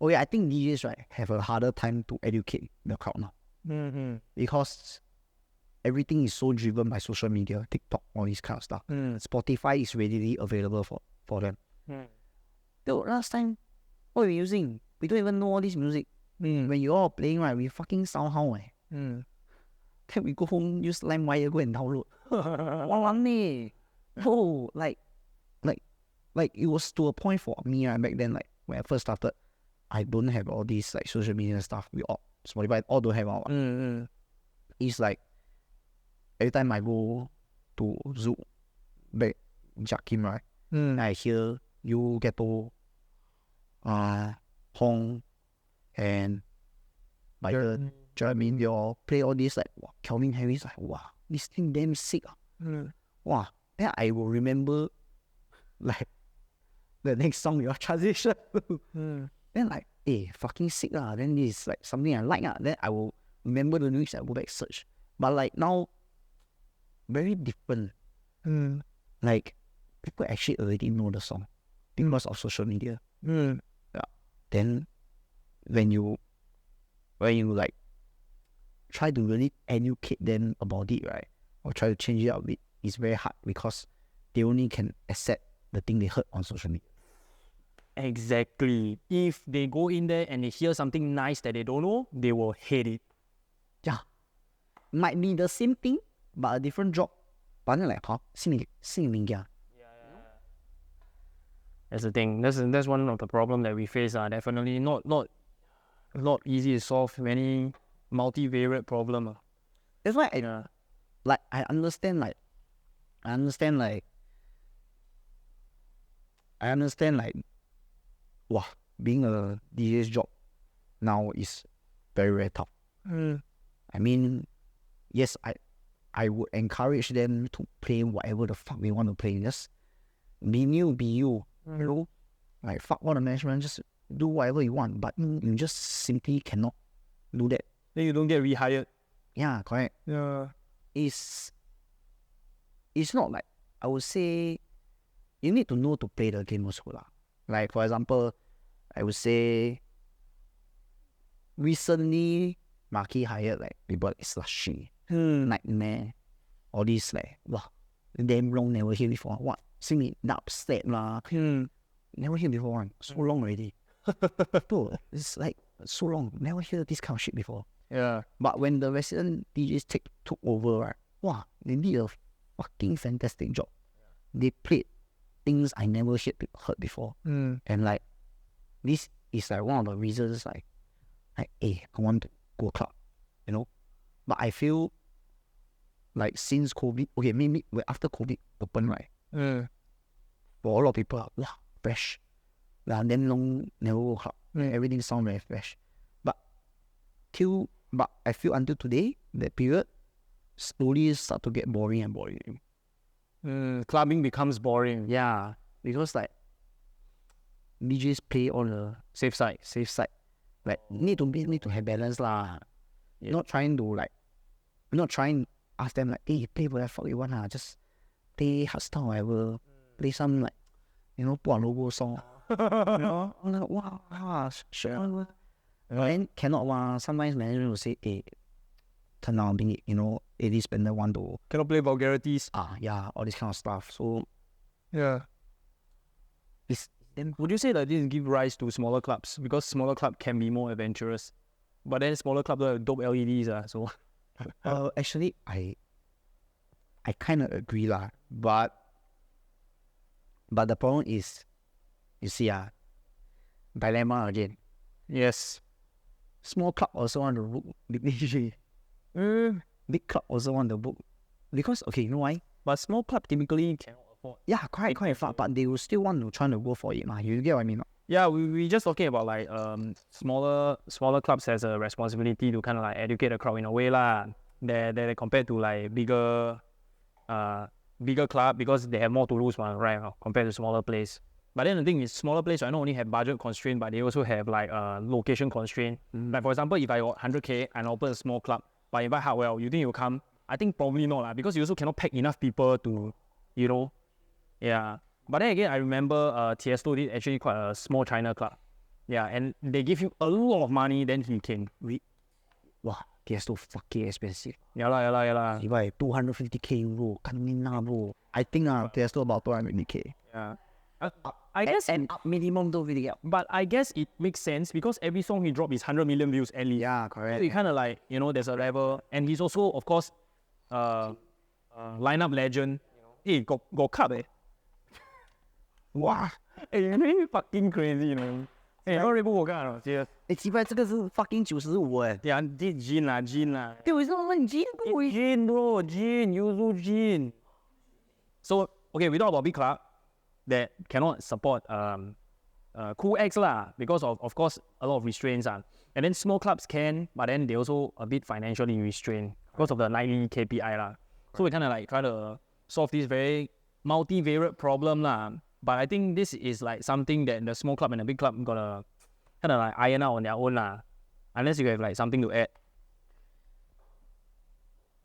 Oh yeah, I think DJs right have a harder time to educate the crowd now because everything is so driven by social media, TikTok, all this kind of stuff. Spotify is readily available for them. Dude, last time, what were we using? We don't even know all this music. When you all playing, right, we fucking somehow. Then we go home, use LimeWire, go and download. Oh, like it was to a point for me, right, back then, like when I first started, I don't have all these like social media stuff. We all Spotify all don't have all. It's like every time I go to Zoom, back Jakim, right, I hear you Ghetto, Hong, and Biden, Jeremy, they all play all this like Calvin Harris, like wow, this thing damn sick. Wow. Then I will remember like the next song your transition. Then like, fucking sick lah. Then this is like something I like lah. Then I will remember the lyrics, I go back search. But like now, very different. Like people actually already know the song because of social media. Yeah. Then when you like try to really educate them about it, right, or try to change it up a bit, it's very hard because they only can accept the thing they heard on social media. Exactly. If they go in there and they hear something nice that they don't know, they will hate it. Yeah. Might be the same thing, but a different job. But then like, Xiu Ming. That's the thing. That's one of the problem that we face. Definitely not easy to solve. Many multivariate problem. That's why I understand wow, being a DJ's job now is very, very tough. I mean, yes, I would encourage them to play whatever the fuck they want to play. Just be new, be you. You know, like fuck all the management, just do whatever you want. But you just simply cannot do that. Then you don't get rehired. Yeah, correct. Yeah. It's not like, I would say you need to know to play the game also lah. Like for example, I would say recently Marquee hired like people like Slushy, Nightmare, all these like wow, damn long never hear before. What? Sing it upset lah. Never hear before one. So long already. Dude, it's like so long. Never hear this kind of shit before. Yeah. But when the resident DJs took over, right, wow, they did a fucking fantastic job. They played things I never heard before. And like this is like one of the reasons like I want to go club, you know. But I feel like since COVID, okay, maybe after COVID open, right, for a lot of people, wow, fresh. Then long never go club. Everything sound very fresh. But I feel until today, that period slowly start to get boring and boring. Clubbing becomes boring. Yeah, because like DJs play on the Safe side. safe side. Like need to have balance lah. Not trying to ask them like, hey, play whatever fuck you want lah. Just play hardstyle or whatever. Play some like, put a logo song. I'm like, wow, sure. And cannot sometimes management will say, hey, turn down, AD spender want to Cannot play vulgarities. all this kind of stuff. So Yeah. it's then Would you say that this give rise to smaller clubs? Because smaller club can be more adventurous. But then smaller clubs have dope LEDs. So actually I kind of agree lah, but the problem is, you see dilemma again. yes. Small club also want to book big DJ. Big club also want to book, because okay, you know why? But small club typically cannot afford. Yeah, quite far, but they will still want to try to go for it. You get what I mean? Yeah, we just talking about like smaller clubs has a responsibility to kind of like educate the crowd in a way lah. They compared to like bigger club, because they have more to lose one, right? Compared to smaller place. But then the thing is, smaller place I not only have budget constraint, but they also have like location constraint. Like for example, if I got 100K and I open a small club, but invite Hardwell, you think you'll come? I think probably not lah, because you also cannot pack enough people to, yeah. But then again, I remember Tiesto did actually quite a small China club. Yeah, and they give him a lot of money, then he came. Wow, they're so fucking expensive. Yeah lah. If I 250K bro, bro. I think they're still about 250K. Yeah. I guess and up minimum 250K. But I guess it makes sense because every song he dropped is 100 million views at least. Yeah, correct. So it kind of like, there's a level. And he's also, of course, lineup legend. Hey, got cup Wow. Hey, really fucking crazy, Hey, how people work out? Serious. 奇怪，这个是 fucking 95 Yeah, this Gin lah. 对，为什么问 Gin Gin, bro, Gin, Yuzu Gin. So, okay, we talk about big club that cannot support cool acts lah, because of course a lot of restraints and then small clubs can, but then they also a bit financially restrained because of the nightly KPI lah. So we kind of like try to solve this very multivariate problem lah. But I think this is like something that the small club and the big club gotta kind of like iron out on their own lah, unless you have like something to add.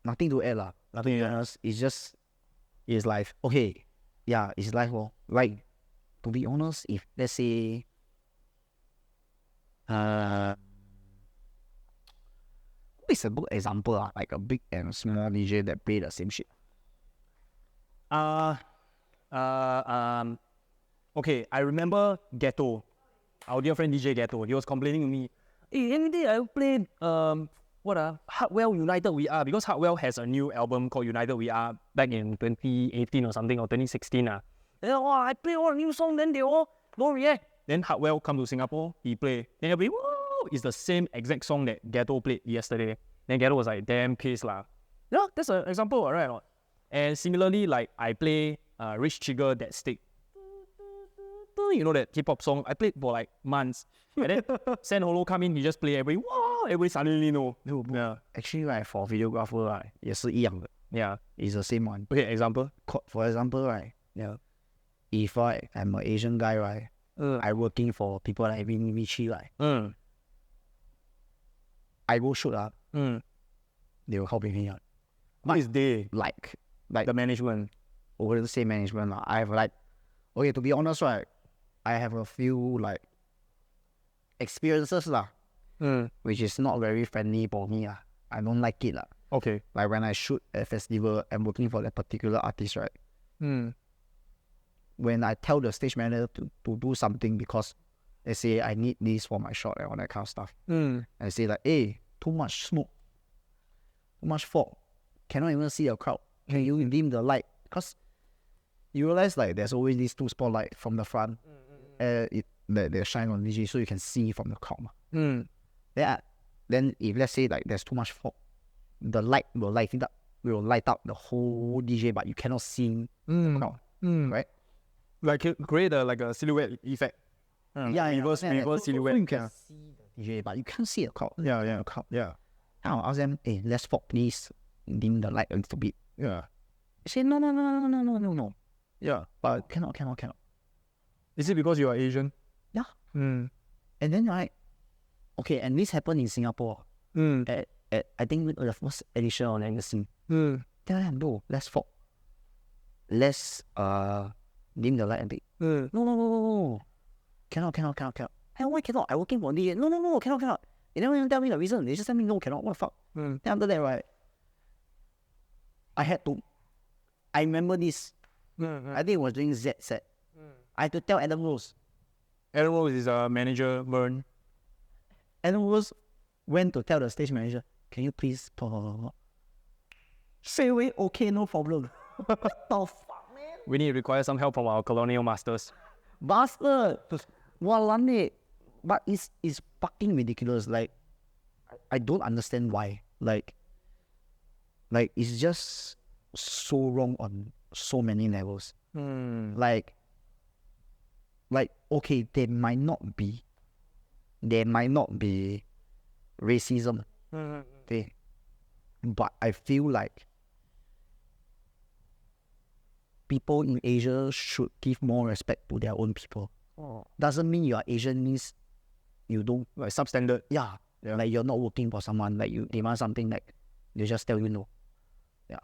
Nothing to add lah. Nothing to add. It's life. Okay. Yeah, it's life. Like, to be honest, if let's say what is a good example like a big and small DJ that play the same shit? Okay, I remember Ghetto, our dear friend DJ Ghetto. He was complaining to me, hey, every day I play Hardwell United We Are, because Hardwell has a new album called United We Are back in 2018 or something, or 2016 Then I play all new song, then they all don't react. Then Hardwell come to Singapore, he play, then everybody, whoa, it's the same exact song that Ghetto played yesterday. Then Ghetto was like, damn pissed lah. Yeah, that's an example, right? And similarly, like I play Rich Chigga That Stick. That hip-hop song, I played for like months. And then San Holo come in, he just play everybody suddenly know. Yeah. Actually, right, for videographer, right, 也是一样的. Yeah. It's the same one. Okay, example? For example, right, yeah, if I'm an Asian guy, right, I working for people like Vichy, right, I go shoot up, they will help me out. What is they? Like The management. Over the same management, I have like, okay, to be honest, right, I have a few like experiences lah, which is not very friendly for me lah. I don't like it lah. Okay. Like when I shoot at festival, I'm working for that particular artist, right? When I tell the stage manager to do something because they say I need this for my shot and all that kind of stuff, I say like, hey, too much smoke, too much fog, cannot even see the crowd. Can you dim the light? Because you realize like there's always these two spotlight from the front, they shine on DJ so you can see from the crowd. Then if let's say like there's too much fog, the light will light up the whole DJ, but you cannot see the crowd, right? Like create a silhouette effect. reverse silhouette. You can see the DJ, but you can't see the crowd. Yeah, crowd. Yeah. I'll ask them, hey, let's fog, please. Dim the light a little bit. Yeah. They say, no. Yeah. But cannot. Is it because you are Asian? Yeah. Mm. And then, right, okay, and this happened in Singapore. Mm. At I think the first edition of Legacy. Mm. Tell them, no, let's fog. Let's dim the light a bit. Mm. No. Cannot. Hey, why cannot? I working for DJ. No, cannot. They never even tell me the reason. They just tell me no, cannot. What the fuck? Mm. Then after that, right, I remember this. I think it was during Z set. I had to tell Adam Rose. Adam Rose is a manager, Burn. Adam Rose went to tell the stage manager, can you please straight away, okay, no problem. What the fuck, man? We require some help from our colonial masters. Bastard! Walane. But it's fucking ridiculous. Like, I don't understand why. Like it's just so wrong on so many levels. Like okay, there might not be racism. Okay, but I feel like people in Asia should give more respect to their own people. Doesn't mean you are Asian means you don't Like substandard. yeah. Like you're not working for someone, like you demand something, like they just tell you no. Yeah.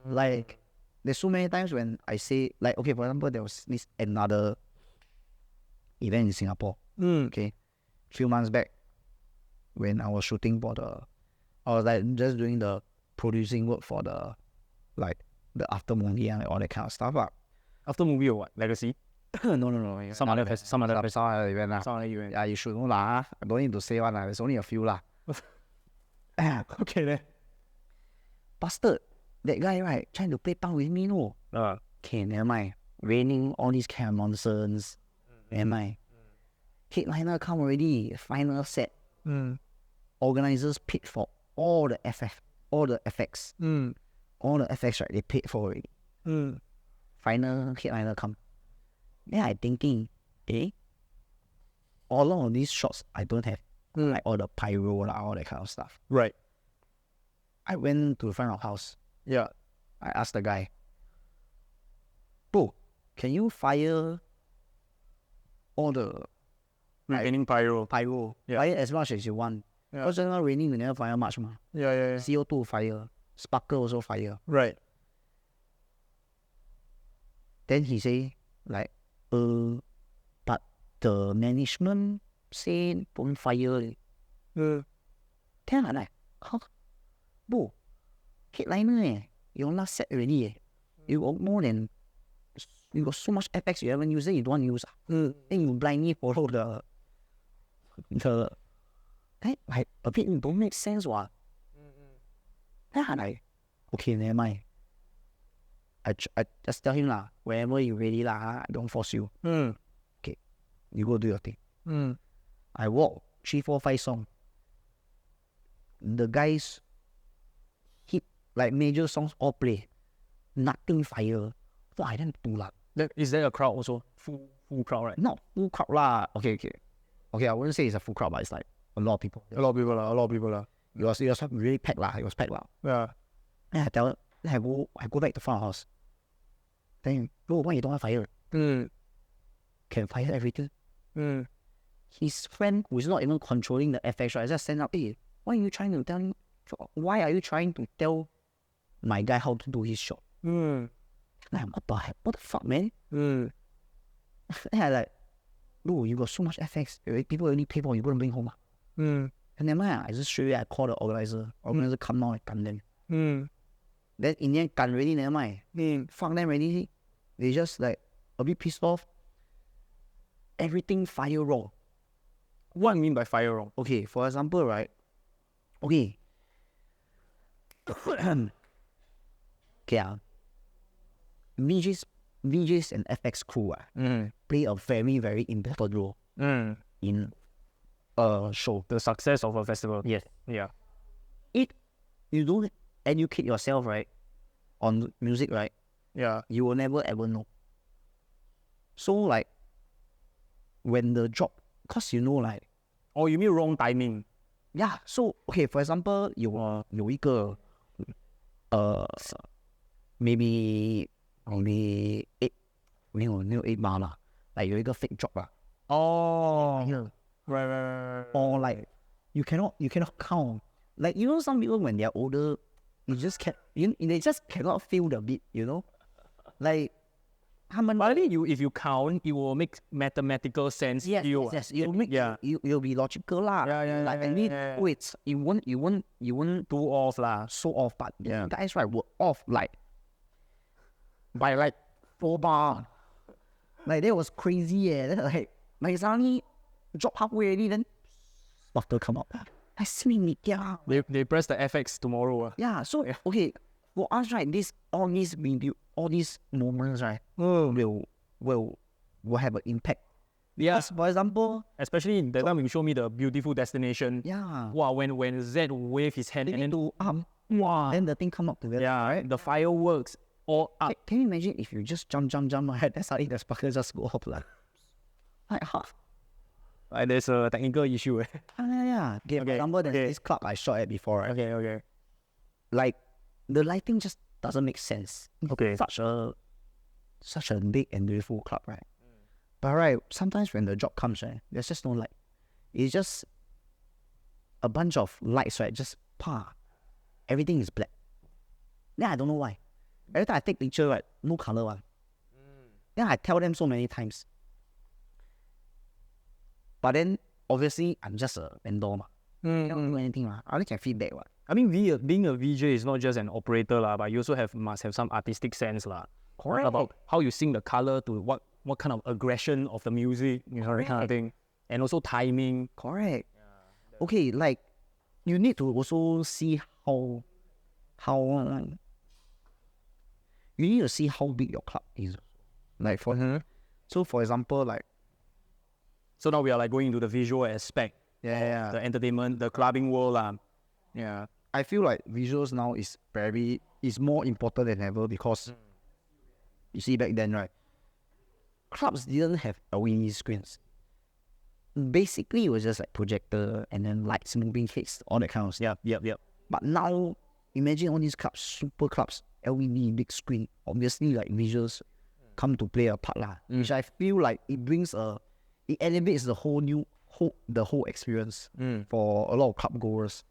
Like there's so many times when I say, like, okay, for example, there was this another event in Singapore. Okay. Few months back when I was shooting for I was like just doing the producing work for the after movie and all that kind of stuff. After movie or what? Legacy? No. Some other event. Some other event. Some other event. Yeah, you should know lah. I don't need to say one lah. There's only a few lah. Okay then. Bastard. That guy, right, trying to play punk with me, no. Okay, never mind. Raining all these kind of nonsense. Never mind. Headliner come already. Final set. Organizers paid for all the FX. All the FX, right, they paid for already. Final headliner come. Then I thinking, all of these shots I don't have. Like all the pyro, all that kind of stuff. Right. I went to the front of house. Yeah. I asked the guy, bro, can you fire all the Raining pyro. Yeah. fire as much as you want? Yeah. Because just now raining, you never fire much, ma. Yeah. CO2 fire, sparkle also fire. Right. Then he say, like, but the management say don't fire. Then I'm like, huh? Bro, headliner you last set already You got more than, you got so much FX you haven't used, then you don't want to use. Then you blindly follow the like a bit don't make sense what. Then I'm like, okay, never mind. I just tell him lah, whenever you ready lah, I don't force you. Okay, you go do your thing. I walk 3, 4, 5 songs. The guys hit like major songs all play. Nothing fire. So I didn't do lah. Is there a crowd also? Full crowd, right? Not full crowd lah. Okay, I wouldn't say it's a full crowd, but it's like a lot of people. A lot of people lah. It was really packed lah. It was packed lah. Yeah. Then I go back to front of house. Then, bro, why you don't have fire? Can fire everything. His friend who is not even controlling the FX, right, just stand up, hey, why are you trying to tell my guy how to do his shot? Like, what the fuck, man? Then I like, bro, you got so much FX. People only pay for you, go and bring home. And then I just straight away I call the organizer. Organizer come now and gun them. Then in the end, gun already, never mind. Fuck them already. They just like a bit pissed off. Everything fire wrong. What do you mean by fire wrong? Okay, for example, right? Okay. VJs and FX crew play a very, very important role in a show. The success of a festival. Yes. Yeah. If you don't educate yourself, right, on music, right, Yeah. you will never ever know. So like, when the drop, cause like, Oh, you mean wrong timing? yeah. So okay, for example, 有一个maybe 8没有8码啦，like 有一个 fake drop 啊。Oh, Yeah. right. Or like you cannot count. Like some people when they're older, they just cannot feel the beat. Like 他们 But I think if you count, it will make mathematical sense. yes, you'll be logical lah. Yeah. Like I mean, wait, you won't Too off lah. so off, but yeah, guys right were off like by like 4 bar. Like that was crazy, yeah. Then like suddenly drop halfway already, then after come up. I see yeah. They press the FX tomorrow. Yeah, so okay, for us right, all these moments right, will have an impact. Yeah. Because, for example, Especially in that time you show me the beautiful destination. yeah, Wow, when Z wave his hand they and need then to wow. then the thing come up together. Yeah, right? the fireworks all up. Can you imagine if you just jump right, then suddenly the sparkler just go up like half. Like there's a technical issue. Yeah. Okay, for example, there's this club I shot at before, right? Okay. Like the lighting just doesn't make sense. Okay. Such a big and beautiful club, right? But right, sometimes when the drop comes, right, there's just no light. It's just a bunch of lights, right? Just everything is black. Then I don't know why. Every time I take picture, right, no color one. Then I tell them so many times. But then obviously I'm just a vendor, ma. I don't do anything, ma. I only can feedback, what. I mean, being a VJ is not just an operator lah, but you also must have some artistic sense lah. Correct. About how you sing the color to what kind of aggression of the music, that kind of thing, and also timing. Correct. Okay, like you need to also see how you need to see how big your club is. Like so for example, like So now we are like going into the visual aspect, yeah. the entertainment, the clubbing world lah. Yeah. I feel like visuals now is more important than ever because you see back then, right, clubs didn't have LED screens. Basically, it was just like projector and then lights, moving heads, all that kind of stuff. Yep. But now, imagine all these clubs, super clubs, LED, big screen. Obviously, like visuals come to play a part lah. Which I feel like it elevates the whole experience for a lot of club goers.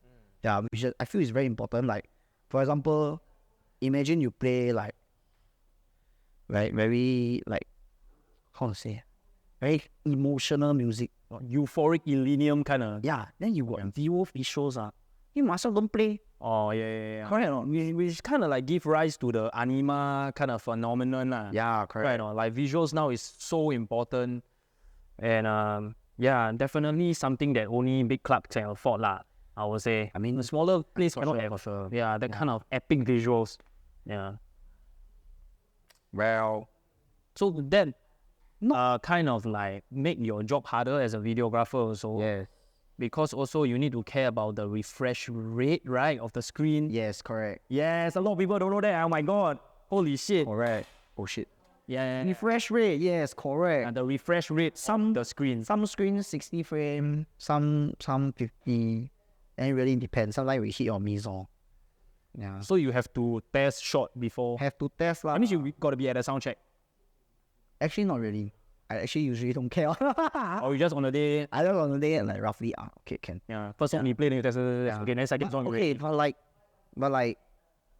Yeah, which I feel is very important. Like, for example, imagine you play like very like how to say, very emotional music. Euphoric Millennium kind of. Yeah, then you got visuals. You must have don't play. Oh yeah. Correct or not? Which kind of like give rise to the anima kind of phenomenon lah. Yeah, correct. Right, or like visuals now is so important, and definitely something that only big clubs can afford lah. I would say. I mean, the smaller place cannot sure, have. for sure. Yeah, that kind of epic visuals. Yeah. Well, So that kind of like make your job harder as a videographer also. yes. Because also you need to care about the refresh rate, right, of the screen. Yes, correct. Yes, a lot of people don't know that. Oh my god. Holy shit. Correct. Oh shit. Yeah. Refresh rate, yes, correct. And the refresh rate of the screen. Some screens 60 frame, some 50. And it really depends. Sometimes we hit or miss all. Yeah. So you have to test shot before. Have to test lah. That means you got to be at a sound check. Actually, not really. I actually usually don't care. Or you just on the day. I don't on the day and like roughly, okay, can. Yeah. First song you play, then you test. Okay, then second song you Okay, but like,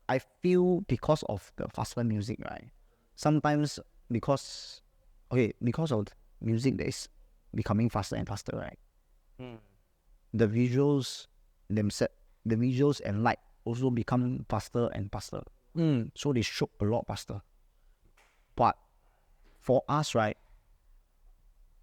I feel because of the faster music, right? Sometimes because of music that is becoming faster and faster, right? The visuals and light also become faster and faster. So they shoot a lot faster. But for us, right,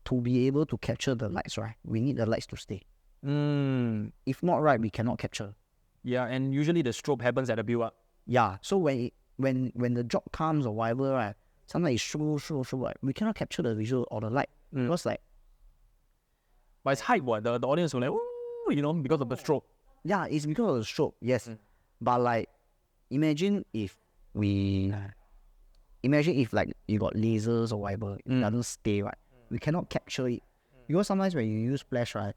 to be able to capture the lights, right, we need the lights to stay. If not, right, we cannot capture. Yeah, and usually the strobe happens at the build up. Yeah, so when the drop comes or whatever, right, sometimes it's show, right, we cannot capture the visual or the light. Because like, but it's hype, what? The audience will like, ooh, because of the strobe. yeah, it's because of the strobe, yes. But like, imagine if like you got lasers or whatever, it doesn't stay, right? We cannot capture it. Because sometimes when you use flash, right,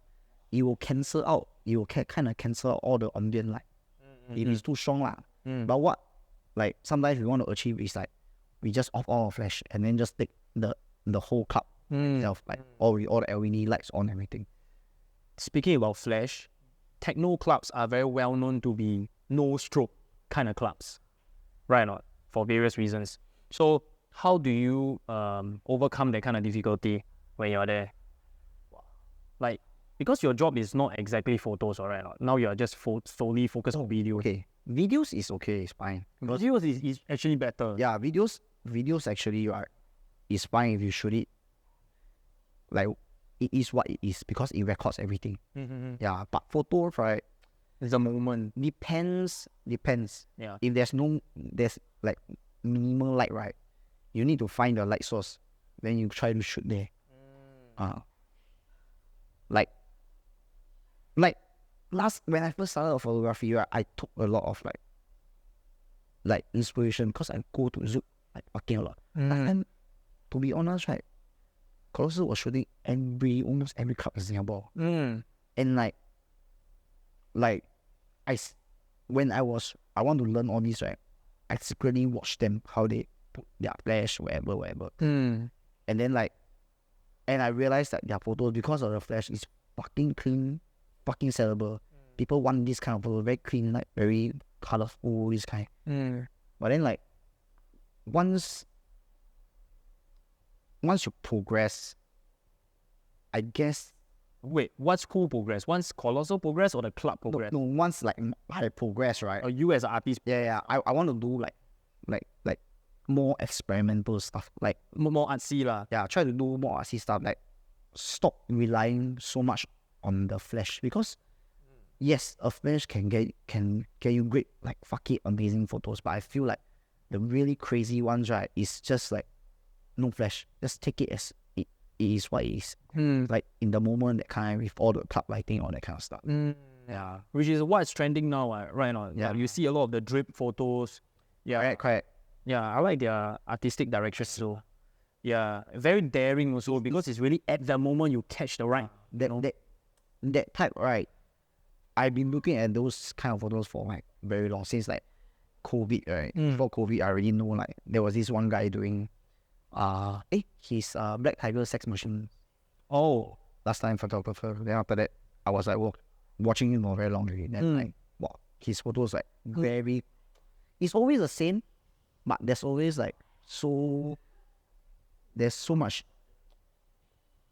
it will cancel out. It will kind of cancel out all the ambient light. If it's too strong, lah. But what, like, sometimes we want to achieve is like, we just off all our flash and then just take the whole club itself, like all the LED lights on everything. Speaking about flash, techno clubs are very well known to be no stroke kind of clubs, right or not? For various reasons. So how do you overcome that kind of difficulty when you're there? Like, because your job is not exactly photos, all right? Now you are just solely focused on video. Okay, videos is okay, it's fine. Videos is actually better. Yeah, videos actually, right, is fine if you shoot it. Like, it is what it is because it records everything. Yeah, but photos, right, It's a moment. depends. Yeah. If there's like minimal light, right, you need to find the light source. Then you try to shoot there. Like when I first started photography, right, I took a lot of like inspiration because I go to Zoom like fucking a lot. And to be honest, right, Colossus was shooting almost every club in Singapore. And when I want to learn all this, right, I secretly watch them how they put their flash, whatever. And then and I realized that their photos, because of the flash, is fucking clean, fucking sellable. People want this kind of photo, very clean, like very colorful, this kind. But then once you progress, I guess. Wait, what's cool progress? Once Colossal progress or the club progress? No, once I progress, right? Or you as an artist? Yeah. I want to do like more experimental stuff, like More artsy lah. yeah, try to do more artsy stuff, like stop relying so much on the flash, because yes, a flash can get you great, like fucking amazing photos, but I feel like the really crazy ones, right, is just like no flash, just take it as it is what it is, like in the moment, that kind, with all the club lighting, all that kind of stuff. Yeah, Which is what's trending now, right now. Yeah. You see a lot of the drip photos. Yeah. correct. Yeah, I like their artistic direction too. Yeah, very daring also, because it's really at the moment you catch the right. That type, right, I've been looking at those kind of photos for like very long, since like COVID, right? Before COVID, I already know like there was this one guy doing his Black Tiger sex machine. Oh, Last time photographer. Then after that, I was like watching him for very long already. Then like, wow, his photos like very. It's always the same, but there's always there's so much,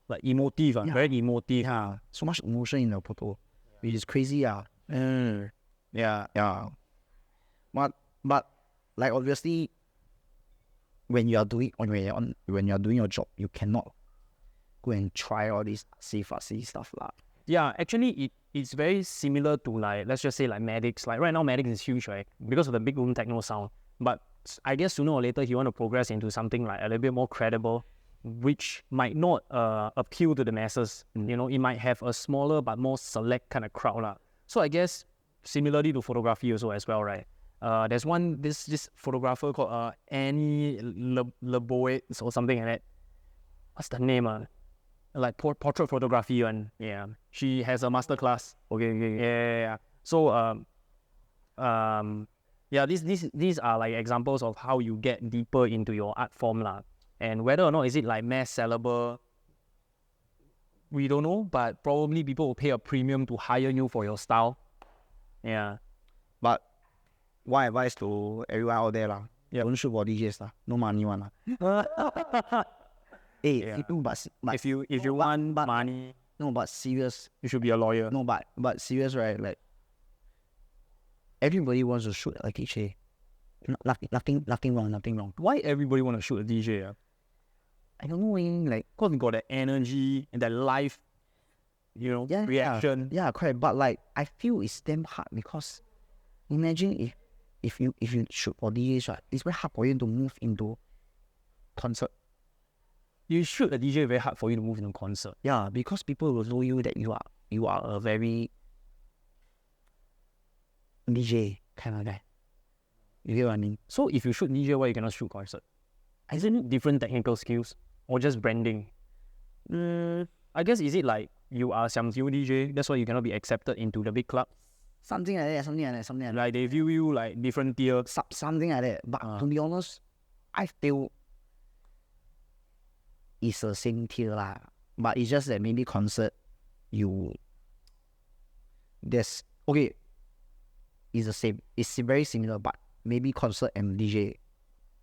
like emotive, very emotive. yeah, so much emotion in the photo, which is crazy, yeah. Yeah. But like obviously, when you are doing your job, you cannot go and try all this artsy stuff lah. Yeah, actually, it's very similar to like, let's just say like Maddox. Like right now, Maddox is huge, right? Because of the big room techno sound. But I guess sooner or later, he want to progress into something like a little bit more credible, which might not appeal to the masses. You know, it might have a smaller but more select kind of crowd lah. So I guess similarly to photography also as well, right? There's this photographer called Annie Leboitz or something like that. What's the name? Like portrait photography one. Yeah, she has a masterclass. Okay. Yeah. So yeah, these are like examples of how you get deeper into your art form lah. And whether or not is it like mass sellable, we don't know, but probably people will pay a premium to hire you for your style. Yeah. But one advice to everyone out there lah, don't shoot for DJs lah, no money one lah. Yeah. But If you want money, no, but serious, you should be a lawyer. no, but serious, right? Like everybody wants to shoot like DJ. Nothing wrong. Why everybody want to shoot a DJ? Yeah? I don't know, like Because they got that energy and that live, reaction. Yeah, correct. But like I feel it's damn hard, because imagine if you shoot for DJs, right, it's very hard for you to move into concert. You shoot a DJ, very hard for you to move into concert. Yeah, because people will know you that you are a very DJ kind of guy. You get what I mean? So if you shoot DJ, why you cannot shoot concert? Isn't it different technical skills or just branding? I guess is it like you are some DJ, that's why you cannot be accepted into the big club? Something like that, something like that, something like that. Like they view you like different tier. Something like that. But to be honest, I feel it's the same tier lah. But it's just that maybe concert, it's the same. It's very similar, but maybe concert and DJ,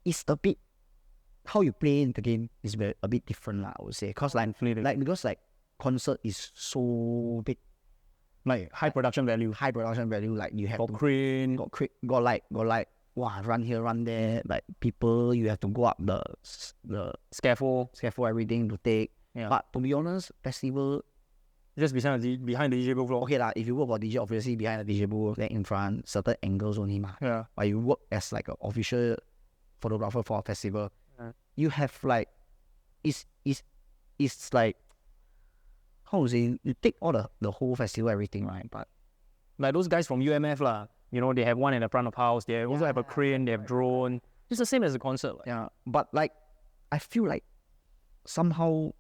it's a bit, how you play in the game is a bit different lah, I would say. Because because concert is so big. Like high production value. Like you have got crane. Got wow, run here, run there. Like people, you have to go up the Scaffold. Everything to take. Yeah. But to be honest, festival, just behind the DJ booth floor. okay lah. If you work for DJ, obviously behind the DJ booth, then in front, certain angles only ma. Yeah. But you work as like an official photographer for a festival. You have like, it's like, how to say, you take all the whole festival, everything, right? But like those guys from UMF lah, you know, they have one in the front of house. They also have a crane. They have drone. It's the same as a concert. Like. Yeah, but like, I feel like somehow,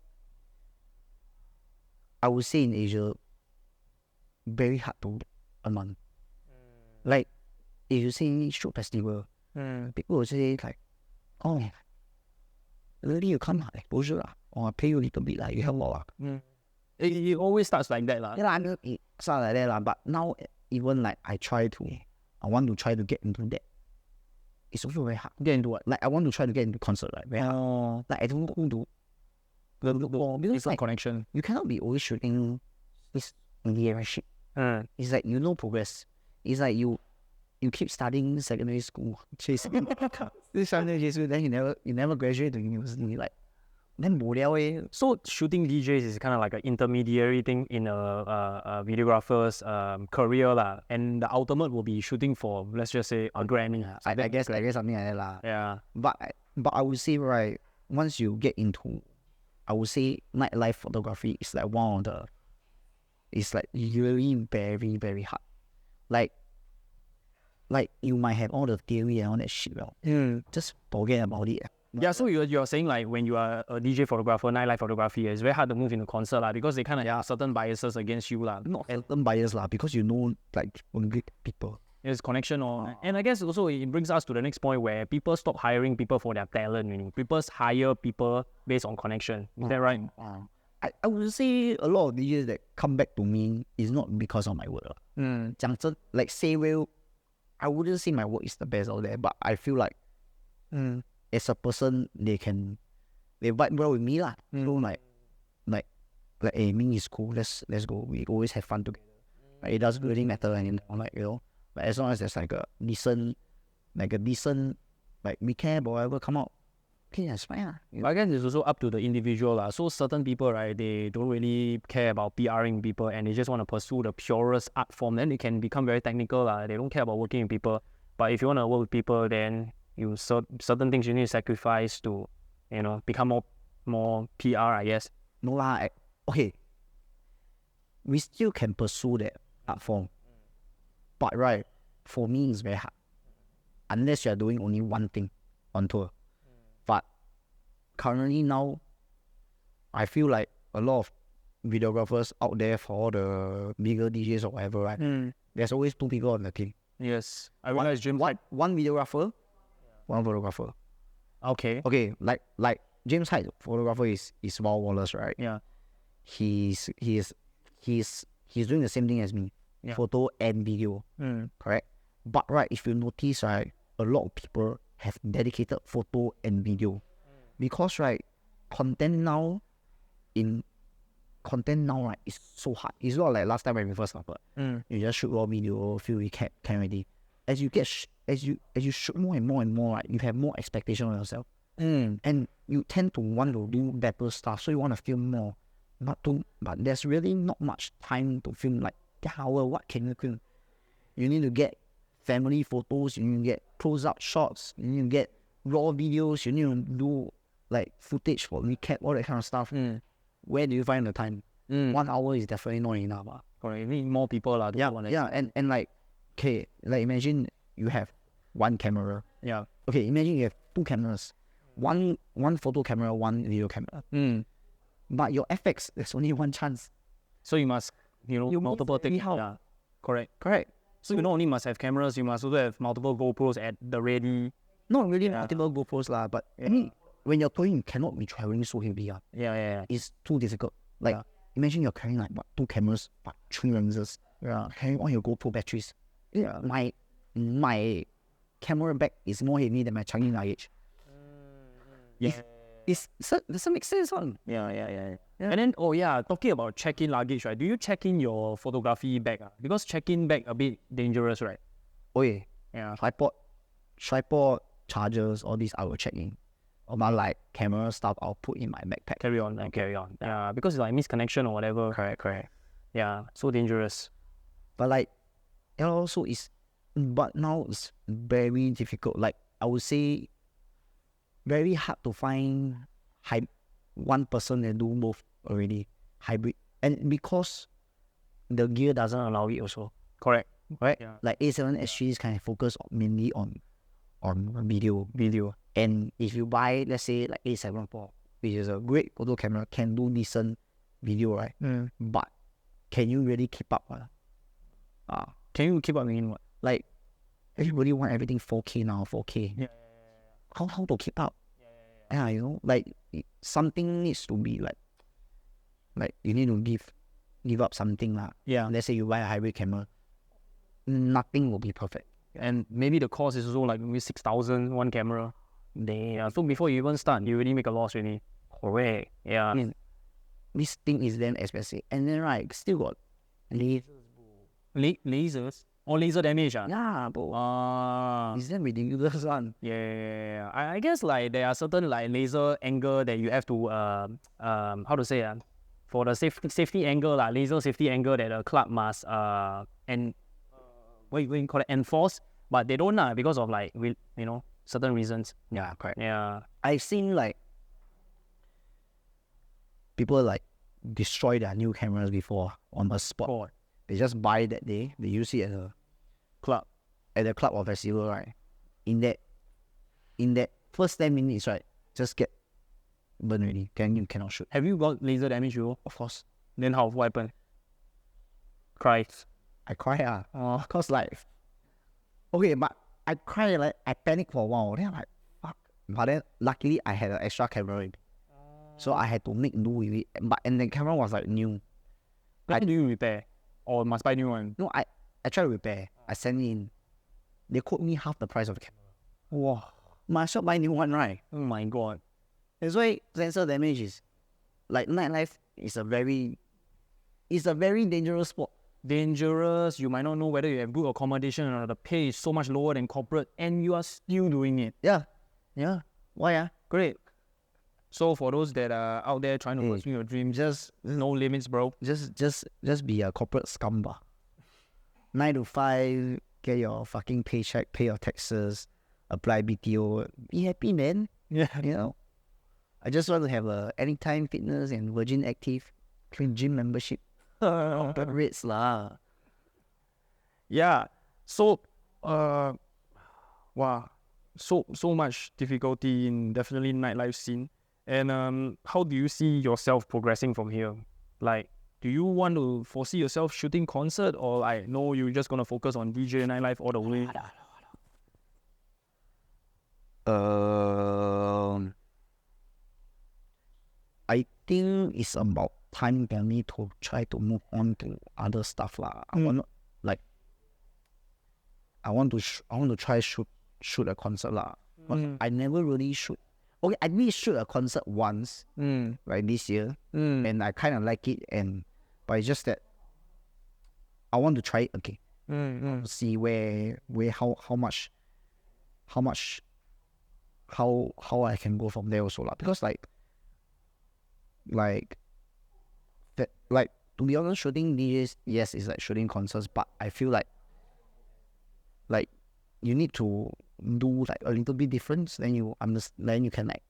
I would say in Asia, very hard to earn money. Like, if you say shoot festival, people will say like, oh, really you come exposure lah, or I pay you a little bit lah, you help more lah. It always starts like that lah. Yeah, I mean, it starts like that lah. But now, even like I want to try to get into that. It's also very hard. Get into what? Like I want to try to get into concert, like very hard. Like I don't know who to look for, because It's like connection. you cannot be always shooting this in the air shit. It's like you know progress. It's like you keep studying secondary school, chasing this secondary school, then you never graduate to university. Like then bo liao eh. So shooting DJs is kind of like an intermediary thing in a videographer's career lah, and the ultimate will be shooting for, let's just say, a Grammy. I guess something like that lah. Yeah. But I would say, right, once you get into, I would say nightlife photography is like one of the, it's like really very, very hard. Like you might have all the theory and all that shit, well, just forget about it. Yeah, so you're saying like when you are a DJ photographer, nightlife photography, it's very hard to move into concert lah, because they kind of have certain biases against you lah. Not certain bias lah, because you know like only people. There's connection and I guess also it brings us to the next point where people stop hiring people for their talent. Meaning people hire people based on connection. Is that right? I would say a lot of DJs that come back to me is not because of my work. Like say well, I wouldn't say my work is the best out there, but I feel like as a person they vibe well with me lah. So like hey, Ming is cool, let's go. We always have fun together. Like, it doesn't really matter, and like, you know, but as long as there's like a decent like we care about whatever come out, okay, that's fine lah. I guess it's also up to the individual lah. So certain people, right, they don't really care about PRing people and they just want to pursue the purest art form. Then they can become very technical lah. They don't care about working with people. But if you want to work with people, then certain things you need to sacrifice to, you know, become more PR, I guess. No lah. Okay, we still can pursue that art form, but right, for me it's very hard unless you are doing only one thing on tour. But currently now, I feel like a lot of videographers out there for all the bigger DJs or whatever, right? There's always two people on the team. Yes, I realize James. One videographer, one photographer. Okay. Like James Hyde, photographer is Wild Wallace, right? Yeah. He's doing the same thing as me, photo and video, correct? But right, if you notice, right, a lot of people have dedicated photo and video, because right, content now, right, is so hard. It's not like last time when we first started. You just shoot raw video, few recap, can already. As you shoot more and more and more, right, you have more expectation on yourself, and you tend to want to do better stuff, so you want to film more. But there's really not much time to film. Like, what can you film? You need to get family photos, you need to get close-up shots, you need to get raw videos, you need to do like footage for recap, all that kind of stuff. Where do you find the time? 1 hour is definitely not enough. Correct. You need more people lah. And like, okay, like imagine you have one camera. Yeah. Okay, imagine you have two cameras, one photo camera, one video camera. But your FX, there's only one chance. So you must, You multiple move things. anyhow. Yeah, correct. Correct. So you not only must have cameras, you must also have multiple GoPros at the ready. Not really multiple GoPros lah, but I mean, when you're touring, you cannot be traveling so heavy. Yeah. It's too difficult. Like, imagine you're carrying like what, 2 cameras, but 3 lenses. Yeah. Carrying all your GoPro batteries. Yeah. My camera bag is more heavy than my Changi luggage. Yeah. Doesn't make sense, one. Yeah. And then, talking about check-in luggage, right? Do you check in your photography bag? Because check-in bag a bit dangerous, right? Oh yeah. Yeah. Tripod, chargers, all these I will check in. But like camera stuff, I'll put in my backpack. Carry on. Yeah, because it's like misconnection or whatever. Correct. Yeah, so dangerous. But like, but now it's very difficult. Like, I would say, very hard to find one person that do both already, hybrid. And because the gear doesn't allow it also, Correct. right? Yeah. Like A7 SGs kind of focus mainly on video. And if you buy, let's say, like A7 IV, which is a great photo camera, can do decent video, right? But can you really keep up? Can you keep up in what? Like, everybody want everything 4K now, 4K. Yeah. How to keep up? Yeah, like something needs to be like you need to give up something lah. Yeah. Let's say you buy a hybrid camera, nothing will be perfect. And maybe the cost is also like maybe 6,000 one camera. Yeah. So before you even start, you already make a loss already. Correct. Yeah. I mean, this thing is damn expensive, and then right, still got lasers. Lasers? Or laser damage? Yeah, bro. It's damn ridiculous one. Yeah. I guess like there are certain like laser angle that you have to how to say for the safety angle laser safety angle that the club must what you call it, enforce, but they don't because of like certain reasons. Yeah, correct. Yeah. I've seen like people like destroy their new cameras before on the spot. They just buy it that day. They use it at the club or festival, right? In that first 10 minutes, right, just get burned already. You cannot shoot. Have you got laser damage, you? Of course. Then what happened? Cry. I cry cause like, okay, but I cry, like I panic for a while. Then I'm like, fuck. But then luckily I had an extra camera in, so I had to make do with it. And the camera was like new. How do you repair? Or must buy new one? No, I tried to repair. I sent it in. They quote me half the price of the camera. Wow. Might as well buy new one, right? Oh my god. That's why sensor damage is like nightlife is a very dangerous sport. Dangerous. You might not know whether you have good accommodation or the pay is so much lower than corporate, and you are still doing it. Yeah. Why? Great. So for those that are out there trying to pursue your dream, just no limits, bro. Just be a corporate scumba. 9 to 5, get your fucking paycheck, pay your taxes, apply BTO, be happy, man. Yeah. I just want to have a Anytime Fitness and Virgin Active clean gym membership. Corporate rates lah. Yeah. So wow. So much difficulty in definitely nightlife scene. And how do you see yourself progressing from here? Like, do you want to foresee yourself shooting concert, or like no, you're just gonna focus on DJ nightlife all the way? I think it's about time for me to try to move on to other stuff lah. I want to try shoot a concert lah. But I never really shoot. Okay, I did shoot a concert once, right, this year, and I kind of like it, but it's just that I want to try it again. See how I can go from there also lah. Because like to be honest, shooting DJs, yes, it's like shooting concerts, but I feel like you need to do like a little bit different, then you can like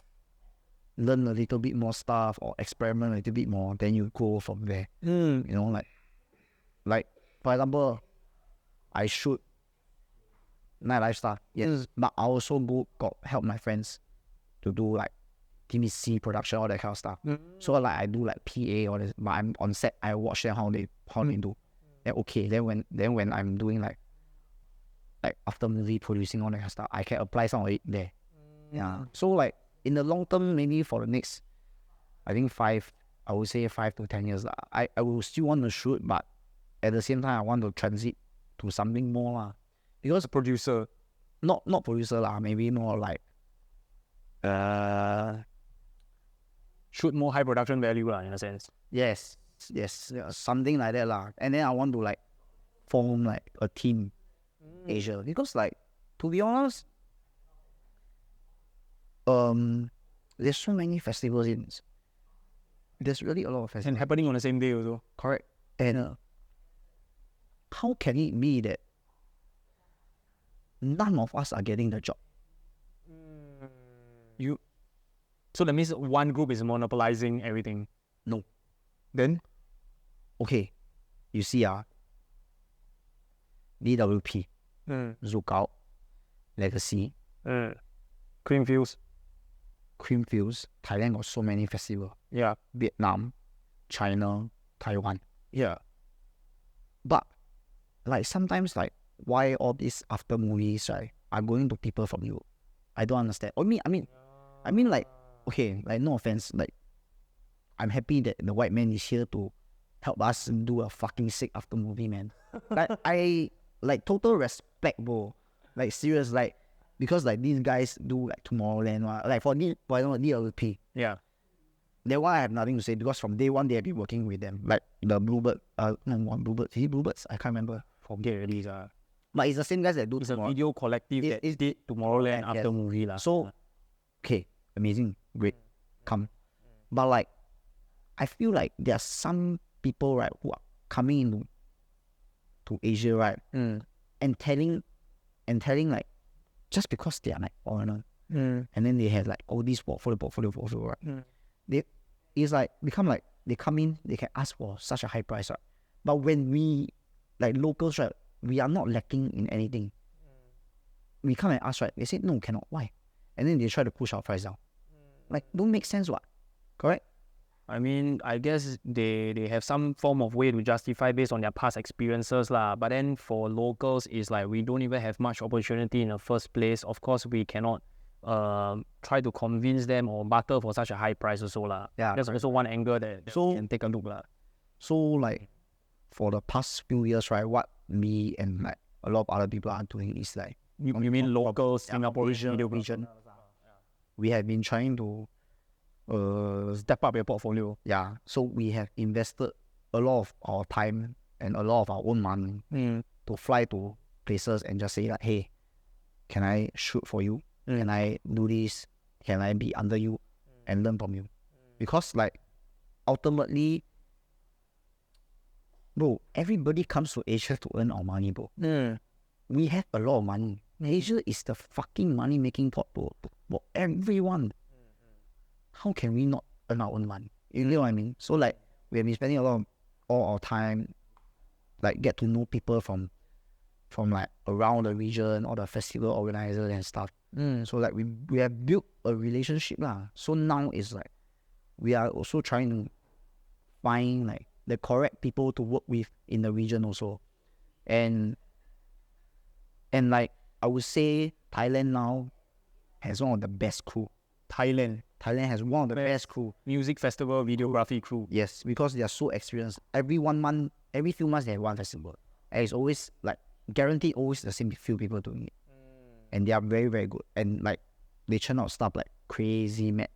learn a little bit more stuff or experiment a little bit more, then you go from there. Like for example, I shoot nightlife stuff, yes, but I also help my friends to do like give me C production, all that kind of stuff. So like I do like PA or this, but I'm on set. I watch them how they do. Then okay. Then when I'm doing like after movie producing all that kind of stuff, I can apply some of it there. Yeah. So like in the long term, maybe for the next, I think I would say 5 to 10 years. I will still want to shoot, but at the same time, I want to transit to something more lah. Because Producer. not producer lah, maybe more like Shoot more high production value lah, in a sense. yes, something like that lah. And then I want to like form like a team Asia, because like to be honest, there's so many festivals there's really a lot of festivals And happening on the same day also. correct. And how can it be that none of us are getting the job? So that means one group is monopolizing everything. No. Then? Okay, you see DWP, Zookout, Legacy, Creamfields. Creamfields, Thailand got so many festivals. Yeah. Vietnam, China, Taiwan. Yeah. But like sometimes like why all these after movies right are going to people from Europe? I don't understand. I mean like okay, like no offense, like I'm happy that the white man is here to help us do a fucking sick after movie, man. Like I like total respect, bro. Like serious, like because like these guys do like Tomorrowland, like for example DLP. Yeah. That one I have nothing to say because from day one they have been working with them. Like the Bluebird, Bluebird, is it Bluebirds? I can't remember. Forget already. But it's the same guys that do It's a Tomorrow. video collective that did Tomorrowland Yes. after movie lah. So okay, amazing, great, come. But like I feel like there are some people right who are coming into Asia right and telling like just because they are like foreigner and then they have like all these portfolio right. It's like become like they come in, they can ask for such a high price right. But when we like locals right, we are not lacking in anything. We come and ask right, they say no, cannot. Why? And then they try to push our price down. Like don't make sense what? Correct? I mean, I guess they have some form of way to justify based on their past experiences lah. But then for locals, it's like we don't even have much opportunity in the first place. Of course, we cannot try to convince them or barter for such a high price also lah. Yeah. That's also one angle that we can take a look lah. So like for the past few years, right, what me and like a lot of other people are doing is like You mean local Singaporean videographers? region. We have been trying to Step up your portfolio. yeah. So we have invested a lot of our time and a lot of our own money to fly to places and just say like, hey, can I shoot for you? Can I do this? Can I be under you and learn from you? Because like ultimately, bro, everybody comes to Asia to earn our money, bro. We have a lot of money. Asia is the fucking money making pot, bro. For everyone. How can we not earn our own money? You know what I mean? So like we have been spending a lot of all our time, like get to know people from like around the region, all the festival organizers and stuff. So like we have built a relationship lah. So now it's like we are also trying to find like the correct people to work with in the region also. And like I would say Thailand now has one of the best crew. Thailand has one of the best crew. Music festival, videography crew. Yes, because they are so experienced. Every few months they have one festival. And it's always like guaranteed always the same few people doing it. And they are very, very good. And like they churn out stuff like crazy, mad,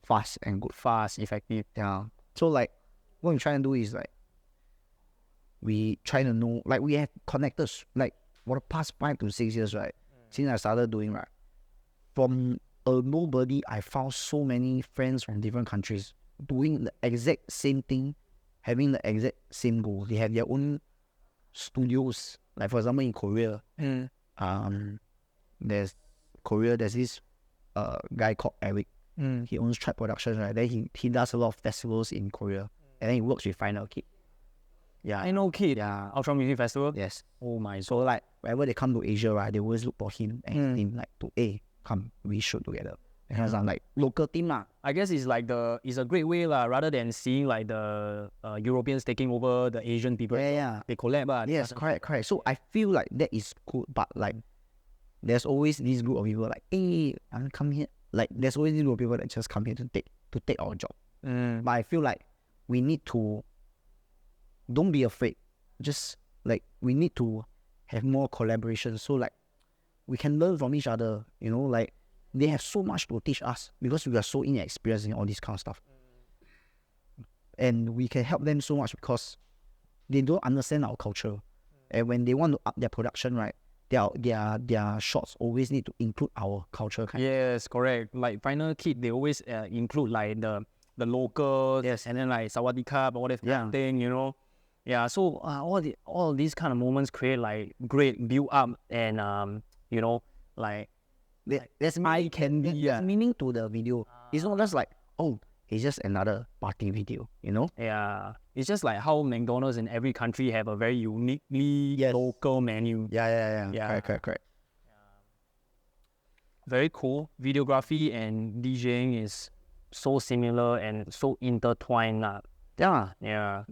fast and good. Fast, effective. Yeah. So like what we try to do is like we try to know, like we have connected like for the past 5 to 6 years, right? Since I started doing right. From nobody, I found so many friends from different countries doing the exact same thing, having the exact same goal. They have their own studios. Like for example, in Korea, there's this guy called Eric. He owns Tribe Productions, right? Then he does a lot of festivals in Korea, and then he works with Final Kid. Yeah, I know Kid. Yeah, Ultra Music Festival. yes. Oh my. So like whenever they come to Asia, right, they always look for him and him like to come, we shoot together. It has like local team lah. I guess it's a great way lah, rather than seeing like the Europeans taking over the Asian people. Yeah. They collab lah. Yes, correct. So I feel like that is good, but like there's always this group of people like, hey, I'm come here. Like there's always this group of people that just come here to take our job. But I feel like we need to don't be afraid. Just like we need to have more collaboration. So like we can learn from each other. You know, like they have so much to teach us because we are so inexperienced in all this kind of stuff. And we can help them so much because they don't understand our culture. And when they want to up their production, right, their shots always need to include our culture. Yes, correct. Like Final Kid, they always include like the locals, Yes. and then like Sawadee Cup, all that kind of thing, you know. Yeah, so all these kind of moments create like great build up and you know, like There's meaning to the video. It's not just like, oh, it's just another party video, you know? yeah, it's just like how McDonald's in every country have a very uniquely local menu. Yeah. Correct. Very cool. Videography and DJing is so similar and so intertwined. Yeah.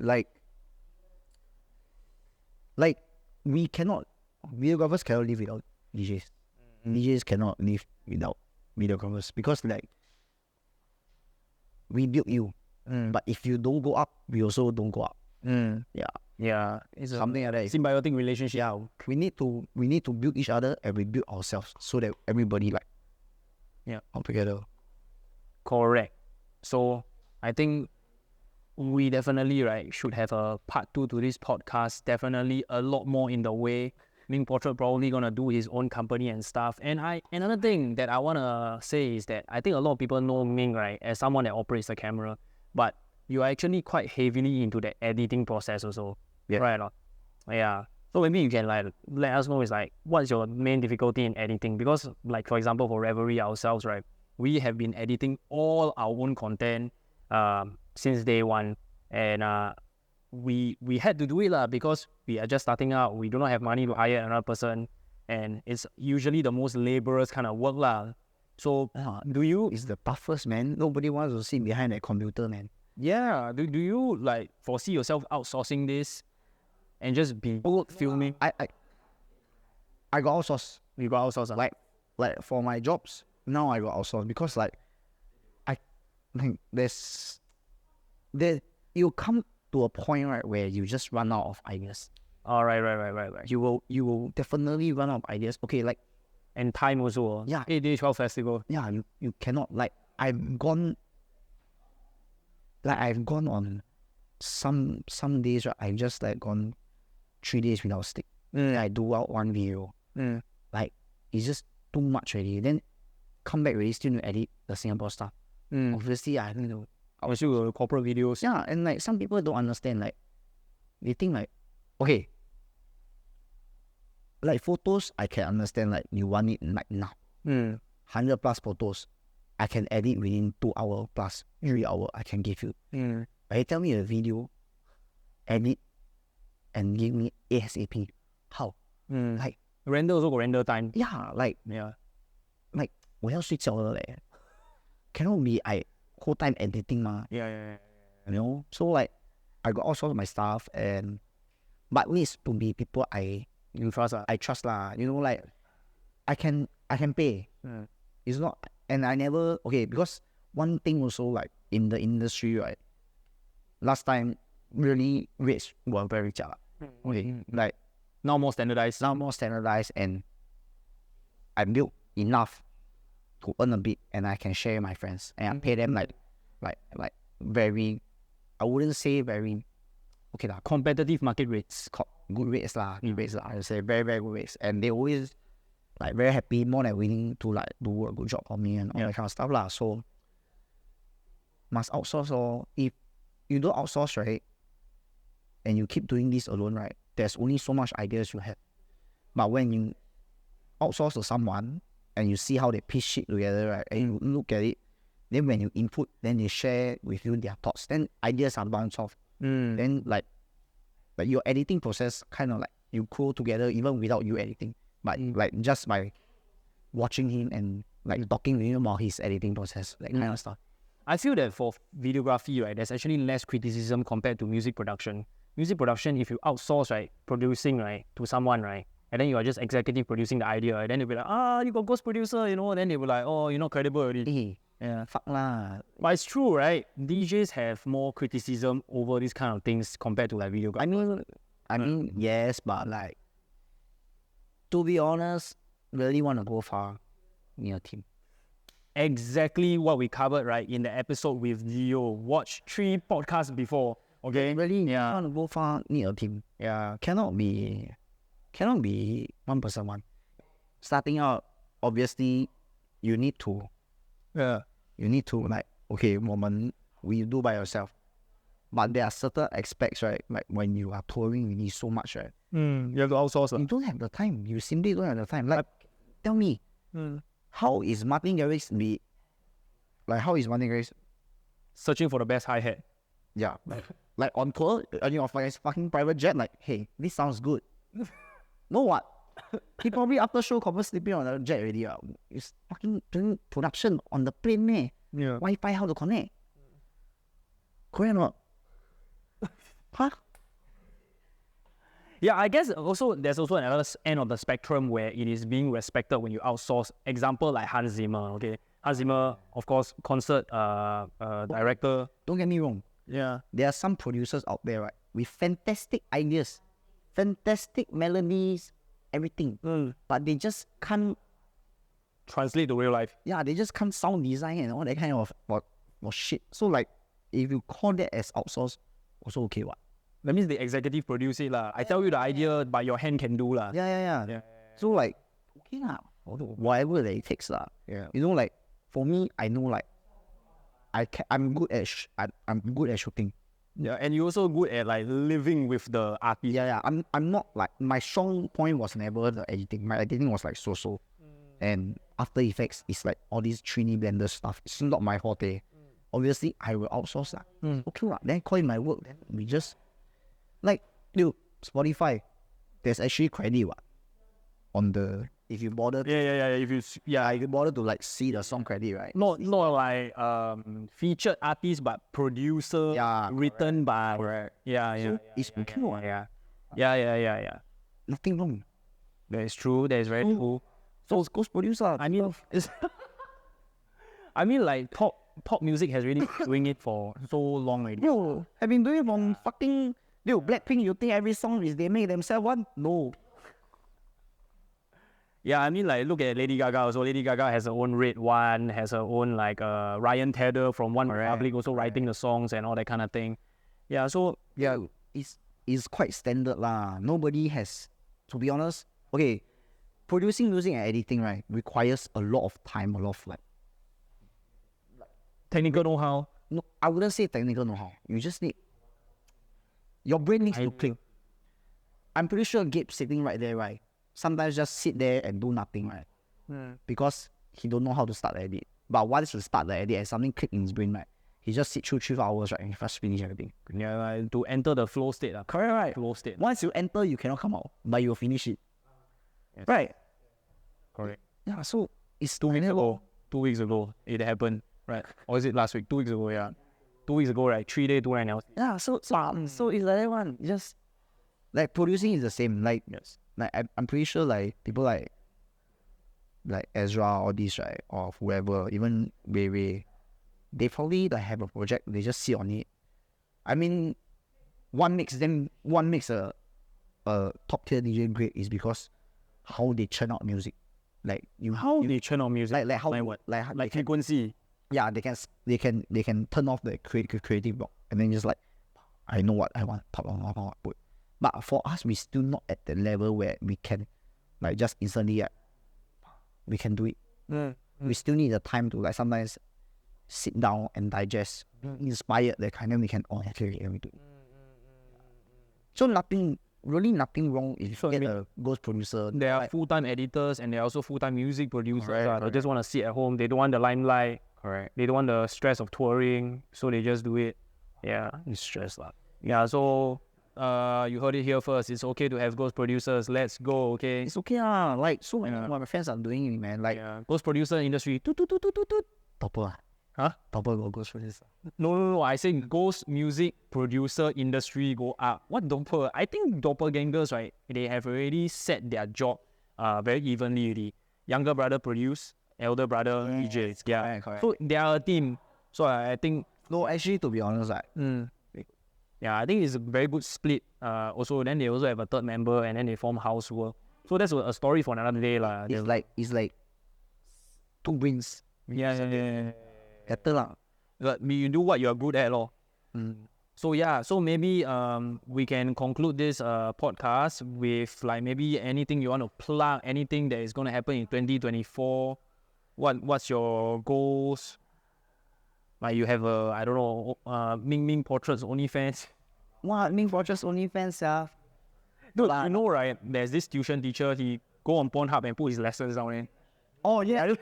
Like we cannot, videographers cannot live without DJs. DJs cannot live without videographers because like we build you, but if you don't go up, we also don't go up. Yeah, it's Something like that. symbiotic relationship. Yeah, we need to build each other and we build ourselves so that everybody like all together. Correct. So I think we definitely should have a part 2 to this podcast. Definitely a lot more in the way. Minkportraits probably gonna do his own company and stuff. And another thing that I wanna say is that I think a lot of people know Ming, right, as someone that operates the camera, but you're actually quite heavily into the editing process also. Yeah. Right or not? Yeah. So maybe you can like let us know is like what's your main difficulty in editing? Because like for example for Revelry ourselves, right, we have been editing all our own content since day one, and we had to do it because we are just starting out. We do not have money to hire another person, and it's usually the most laborious kind of work So do you? It's the toughest, man. Nobody wants to sit behind a computer, man. Yeah. Do you like foresee yourself outsourcing this and just be filming? I got outsourced. You got outsourced. Like for my jobs now, I got outsourced because like I think you come to a point right where you just run out of ideas. Right. You will definitely run out of ideas. Okay, like And time also. Yeah. 8 Day 12 Festival. yeah, you cannot like I've gone on some days right, I've just like gone 3 days without sleep. I do out one video. Like it's just too much already. Then come back already still need to edit the Singapore stuff. Obviously I need to Also corporate videos. yeah, and like some people don't understand, like they think like okay, like photos I can understand, like you want it like now. 100 plus photos I can edit within 2 hours plus 3 hours I can give you. But you tell me a video, edit and give me ASAP. How? Like Render also got render time. yeah, like Yeah. 我要睡觉了嘞. Cannot be I whole time editing ma. Yeah. You know? So like I got all sorts of my stuff but needs to be people You trust I trust lah. You know, like I can pay. It's not, and I never because one thing also like in the industry, right? Last time really rates were very jialat. Like Now more standardized. now more standardized, and I built enough to earn a bit, and I can share with my friends, and I pay them like very, I wouldn't say very Competitive market rates. good rates lah. I would say very very good rates, and they always like very happy, more than willing to like do a good job for me and all that kind of stuff lah. So must outsource, or if you don't outsource, right, and you keep doing this alone, right, there's only so much ideas you have. But when you outsource to someone and you see how they piece shit together, right, and you look at it, then when you input, then they share with you their thoughts, then ideas are bounced off. Then like your editing process kind of like you grow together even without you editing, but like just by watching him and like talking with him about his editing process, that kind of stuff. I feel that for videography, right, there's actually less criticism compared to music production. Music production, if you outsource, right, producing, right, to someone, right, and then you are just executive producing the idea, and then they'll be like, you got ghost producer, you know, and then they'll be like, oh, you're not credible already. Yeah, fuck lah. But it's true, right? DJs have more criticism over these kind of things compared to like videography. I mean, yes, but like, to be honest, really want to go far near team. Exactly what we covered, right, in the episode with Gio. Watch 3 podcasts before, okay? Really want to go far near team. Yeah. Cannot be one person one. Starting out, obviously, you need to like, okay, we do by yourself. But there are certain aspects, right? Like when you are touring, you need so much, right? You have to outsource. You don't have the time. You simply don't have the time. Like, tell me, how is Martin Garrix Searching for the best hi-hat. Yeah, like on tour, on your fucking private jet, like, hey, this sounds good. Know what? He probably after show converse sleeping on the jet already. It's fucking doing production on the plane, man. Yeah. Wi-Fi, how to connect? Correct or not? Huh? Yeah, I guess also there's also another end of the spectrum where it is being respected when you outsource. Example like Hans Zimmer, okay? Hans Zimmer, of course, concert director. Don't get me wrong. Yeah. There are some producers out there, right, with fantastic ideas, fantastic melodies, everything. But they just can't translate to real life. Yeah, they just can't sound design and all that kind of shit. So like, if you call that as outsource, also okay, what? That means the executive produce it lah. I tell you the idea, but your hand can do lah. Yeah. So like, okay lah, whatever that it takes lah. Yeah. You know, like for me, I know like I'm good at shooting. Yeah, and you're also good at like living with the artist. Yeah. I'm not like, my strong point was never the editing. My editing was like so. And After Effects is like all these 3D Blender stuff. It's not my forte. Obviously, I will outsource that. Okay lah. Then call it my work. Then we just like, dude, Spotify. There's actually credit what on the, if you bother. Yeah. If you bother to like see the song credit, right? not like featured artist, but producer. Yeah, written by. Correct. Yeah. So it's okay what. Yeah. Nothing wrong. That is true. That is very true. So it's ghost producer. I mean, like pop music has really been doing it for so long already. Yo, I've been doing it from fucking. Dude, Blackpink, you think every song is they make themselves one? No. Yeah, I mean, like, look at Lady Gaga also. Lady Gaga has her own Red One, has her own, like, Ryan Tedder from One Republic also writing the songs and all that kind of thing. Yeah, so... Yeah, it's quite standard lah. Nobody has, to be honest, okay, producing music and editing, right, requires a lot of time, a lot of, like... Technical know-how. No, I wouldn't say technical know-how. You just need... Your brain needs to click. I'm pretty sure Gabe sitting right there, right, sometimes just sit there and do nothing, right? Because he don't know how to start the edit. But once you start the edit and something click in his brain, right, he just sit through 3 hours, right, and he first finish everything. Yeah, like, to enter the flow state. Correct, right? Flow state. Once you enter, you cannot come out, but you will finish it. Yes. Right? Correct. Yeah, so it's 2 weeks ago. 2 weeks ago, it happened, right? Or is it last week? 2 weeks ago, yeah. 2 weeks ago, right? 3 days, 2 nights now. Yeah, so it's like that one. Just like producing is the same. Like, Yes. like I'm pretty sure like people like Ezra or this, right, or whoever, even Ray, they probably like have a project, they just sit on it. I mean, what makes a top tier DJ great is because how they churn out music. Like They churn out music. like how like what? Like frequency. Yeah, they can turn off the creative block and then just like, I know what I want, pop on put. But for us, we still not at the level where we can like just instantly we can do it. We still need the time to like sometimes sit down and digest, inspired that kind of we can actually do it. So nothing wrong if you get a ghost producer. There are full-time editors and there are also full-time music producers. They just want to sit at home. They don't want the limelight. Correct. They don't want the stress of touring, so they just do it. Yeah, it's stress lah. Yeah, so you heard it here first. It's okay to have ghost producers. Let's go, okay? It's okay like so many of my friends are doing it, man. Like Ghost producer industry. Toot, toot, toot, toot, toot, toot. Topper. Huh? Topper go ghost producer. No. I say ghost music producer industry go up. What doppel? I think doppelgangers, right? They have already set their job very evenly already. Younger brother produce, elder brother DJ. Yeah. Correct. So they are a team. So I think No, actually, to be honest, like yeah, I think it's a very good split. Also, then they also have a third member, and then they form housework. So that's a story for another day, lah. it's like two brains. Yeah. Better lah. But you do what you are good at, lor. So maybe we can conclude this podcast with like maybe anything you want to plug, anything that is going to happen in 2024. What's your goals? Like you have a, I don't know, Minkportraits OnlyFans. What? Minkportraits OnlyFans, yeah. Dude, you know, right? There's this tuition teacher. He go on Pornhub and put his lessons down there. Oh yeah.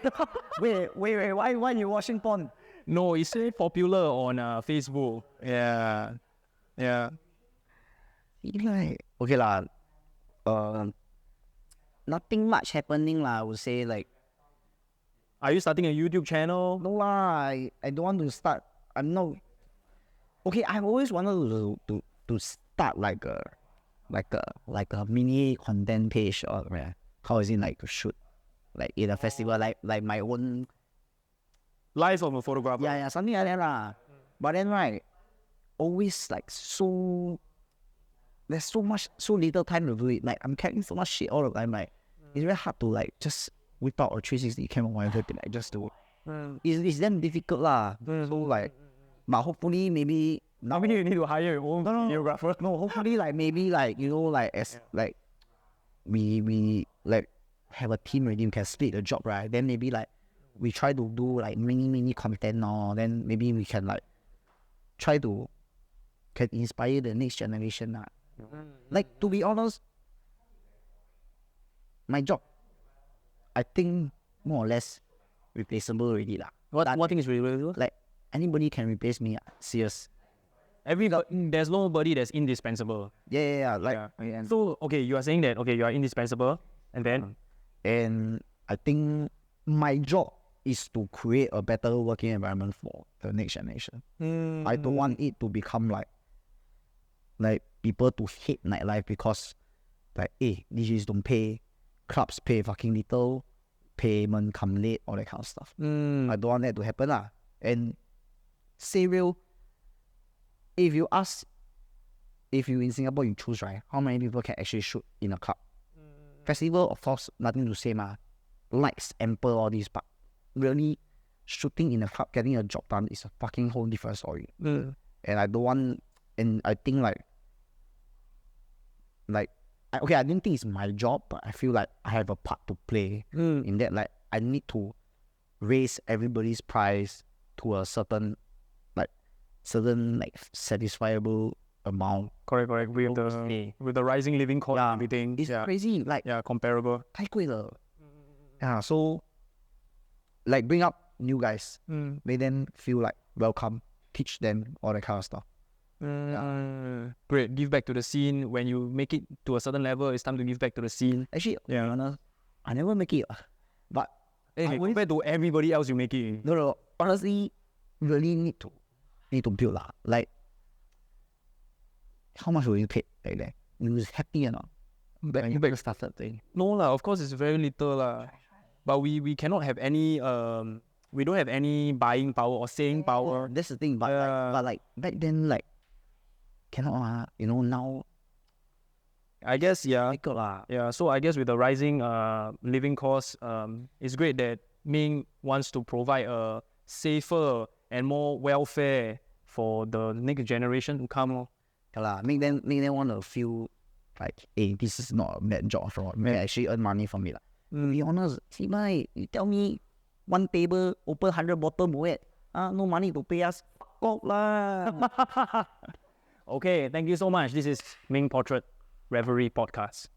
wait. Why you watching porn? No, it's very popular on Facebook. Yeah. Like, okay lah. Nothing much happening lah. I would say like. Are you starting a YouTube channel? No lah. I don't want to start. I'm not. Okay, I've always wanted to start like a mini content page or how is it like to shoot like in a festival like my own Life of a photographer. yeah something like that lah. But then right, always like there's so little time to do it. Like I'm carrying so much shit all the time. Like it's very hard to like just whip out a 360 camera or whatever like just to. It's damn difficult lah. So like, but hopefully maybe. Now you need to hire your own videographer. No, hopefully like maybe like like as like we like have a team already, we can split the job, right? Then maybe like we try to do like mini content now. Then maybe we can like try to can inspire the next generation. Like to be honest, my job I think more or less replaceable already lah. What thing is replaceable? Like anybody can replace me. Serious. There's nobody that's indispensable. Yeah. Like so okay, you are saying that you are indispensable, and then and I think my job is to create a better working environment for the next generation. I don't want it to become like people to hate nightlife because like DJs don't pay, clubs pay fucking little, payment come late, all that kind of stuff. I don't want that to happen lah. And say real, if you in Singapore you choose right, how many people can actually shoot in a club? Festival of course nothing to say ma. Lights ample all these, but really shooting in a club, getting a job done is a fucking whole different story. And I don't want, and I think like I didn't think it's my job, but I feel like I have a part to play in that. Like I need to raise everybody's price to a certain satisfiable amount. Correct. With the rising living cost and everything. It's crazy. Like comparable. 太贵了. So like bring up new guys, make them feel like welcome, teach them all that kind of stuff. Great. Give back to the scene. When you make it to a certain level, it's time to give back to the scene. Actually, honest, I never make it, but compared to everybody else, you make it. No. Honestly, really need to build lah. Like, how much will you pay like that? You was happy or not? Back to started thing. No lah. Of course, it's very little lah. But we cannot have any we don't have any buying power or saying power. That's the thing. But like back then, like cannot now. I guess Difficult lah. So I guess with the rising living costs, it's great that Ming wants to provide a safer and more welfare for the next generation to come. Make them want to feel like, hey, this is not a bad job for me. Actually earn money from it. To be honest, see, you tell me one table open 100 bottle moet, no money to pay us. Fuck off lah. Okay, thank you so much. This is Minkportrait Revelry Podcast.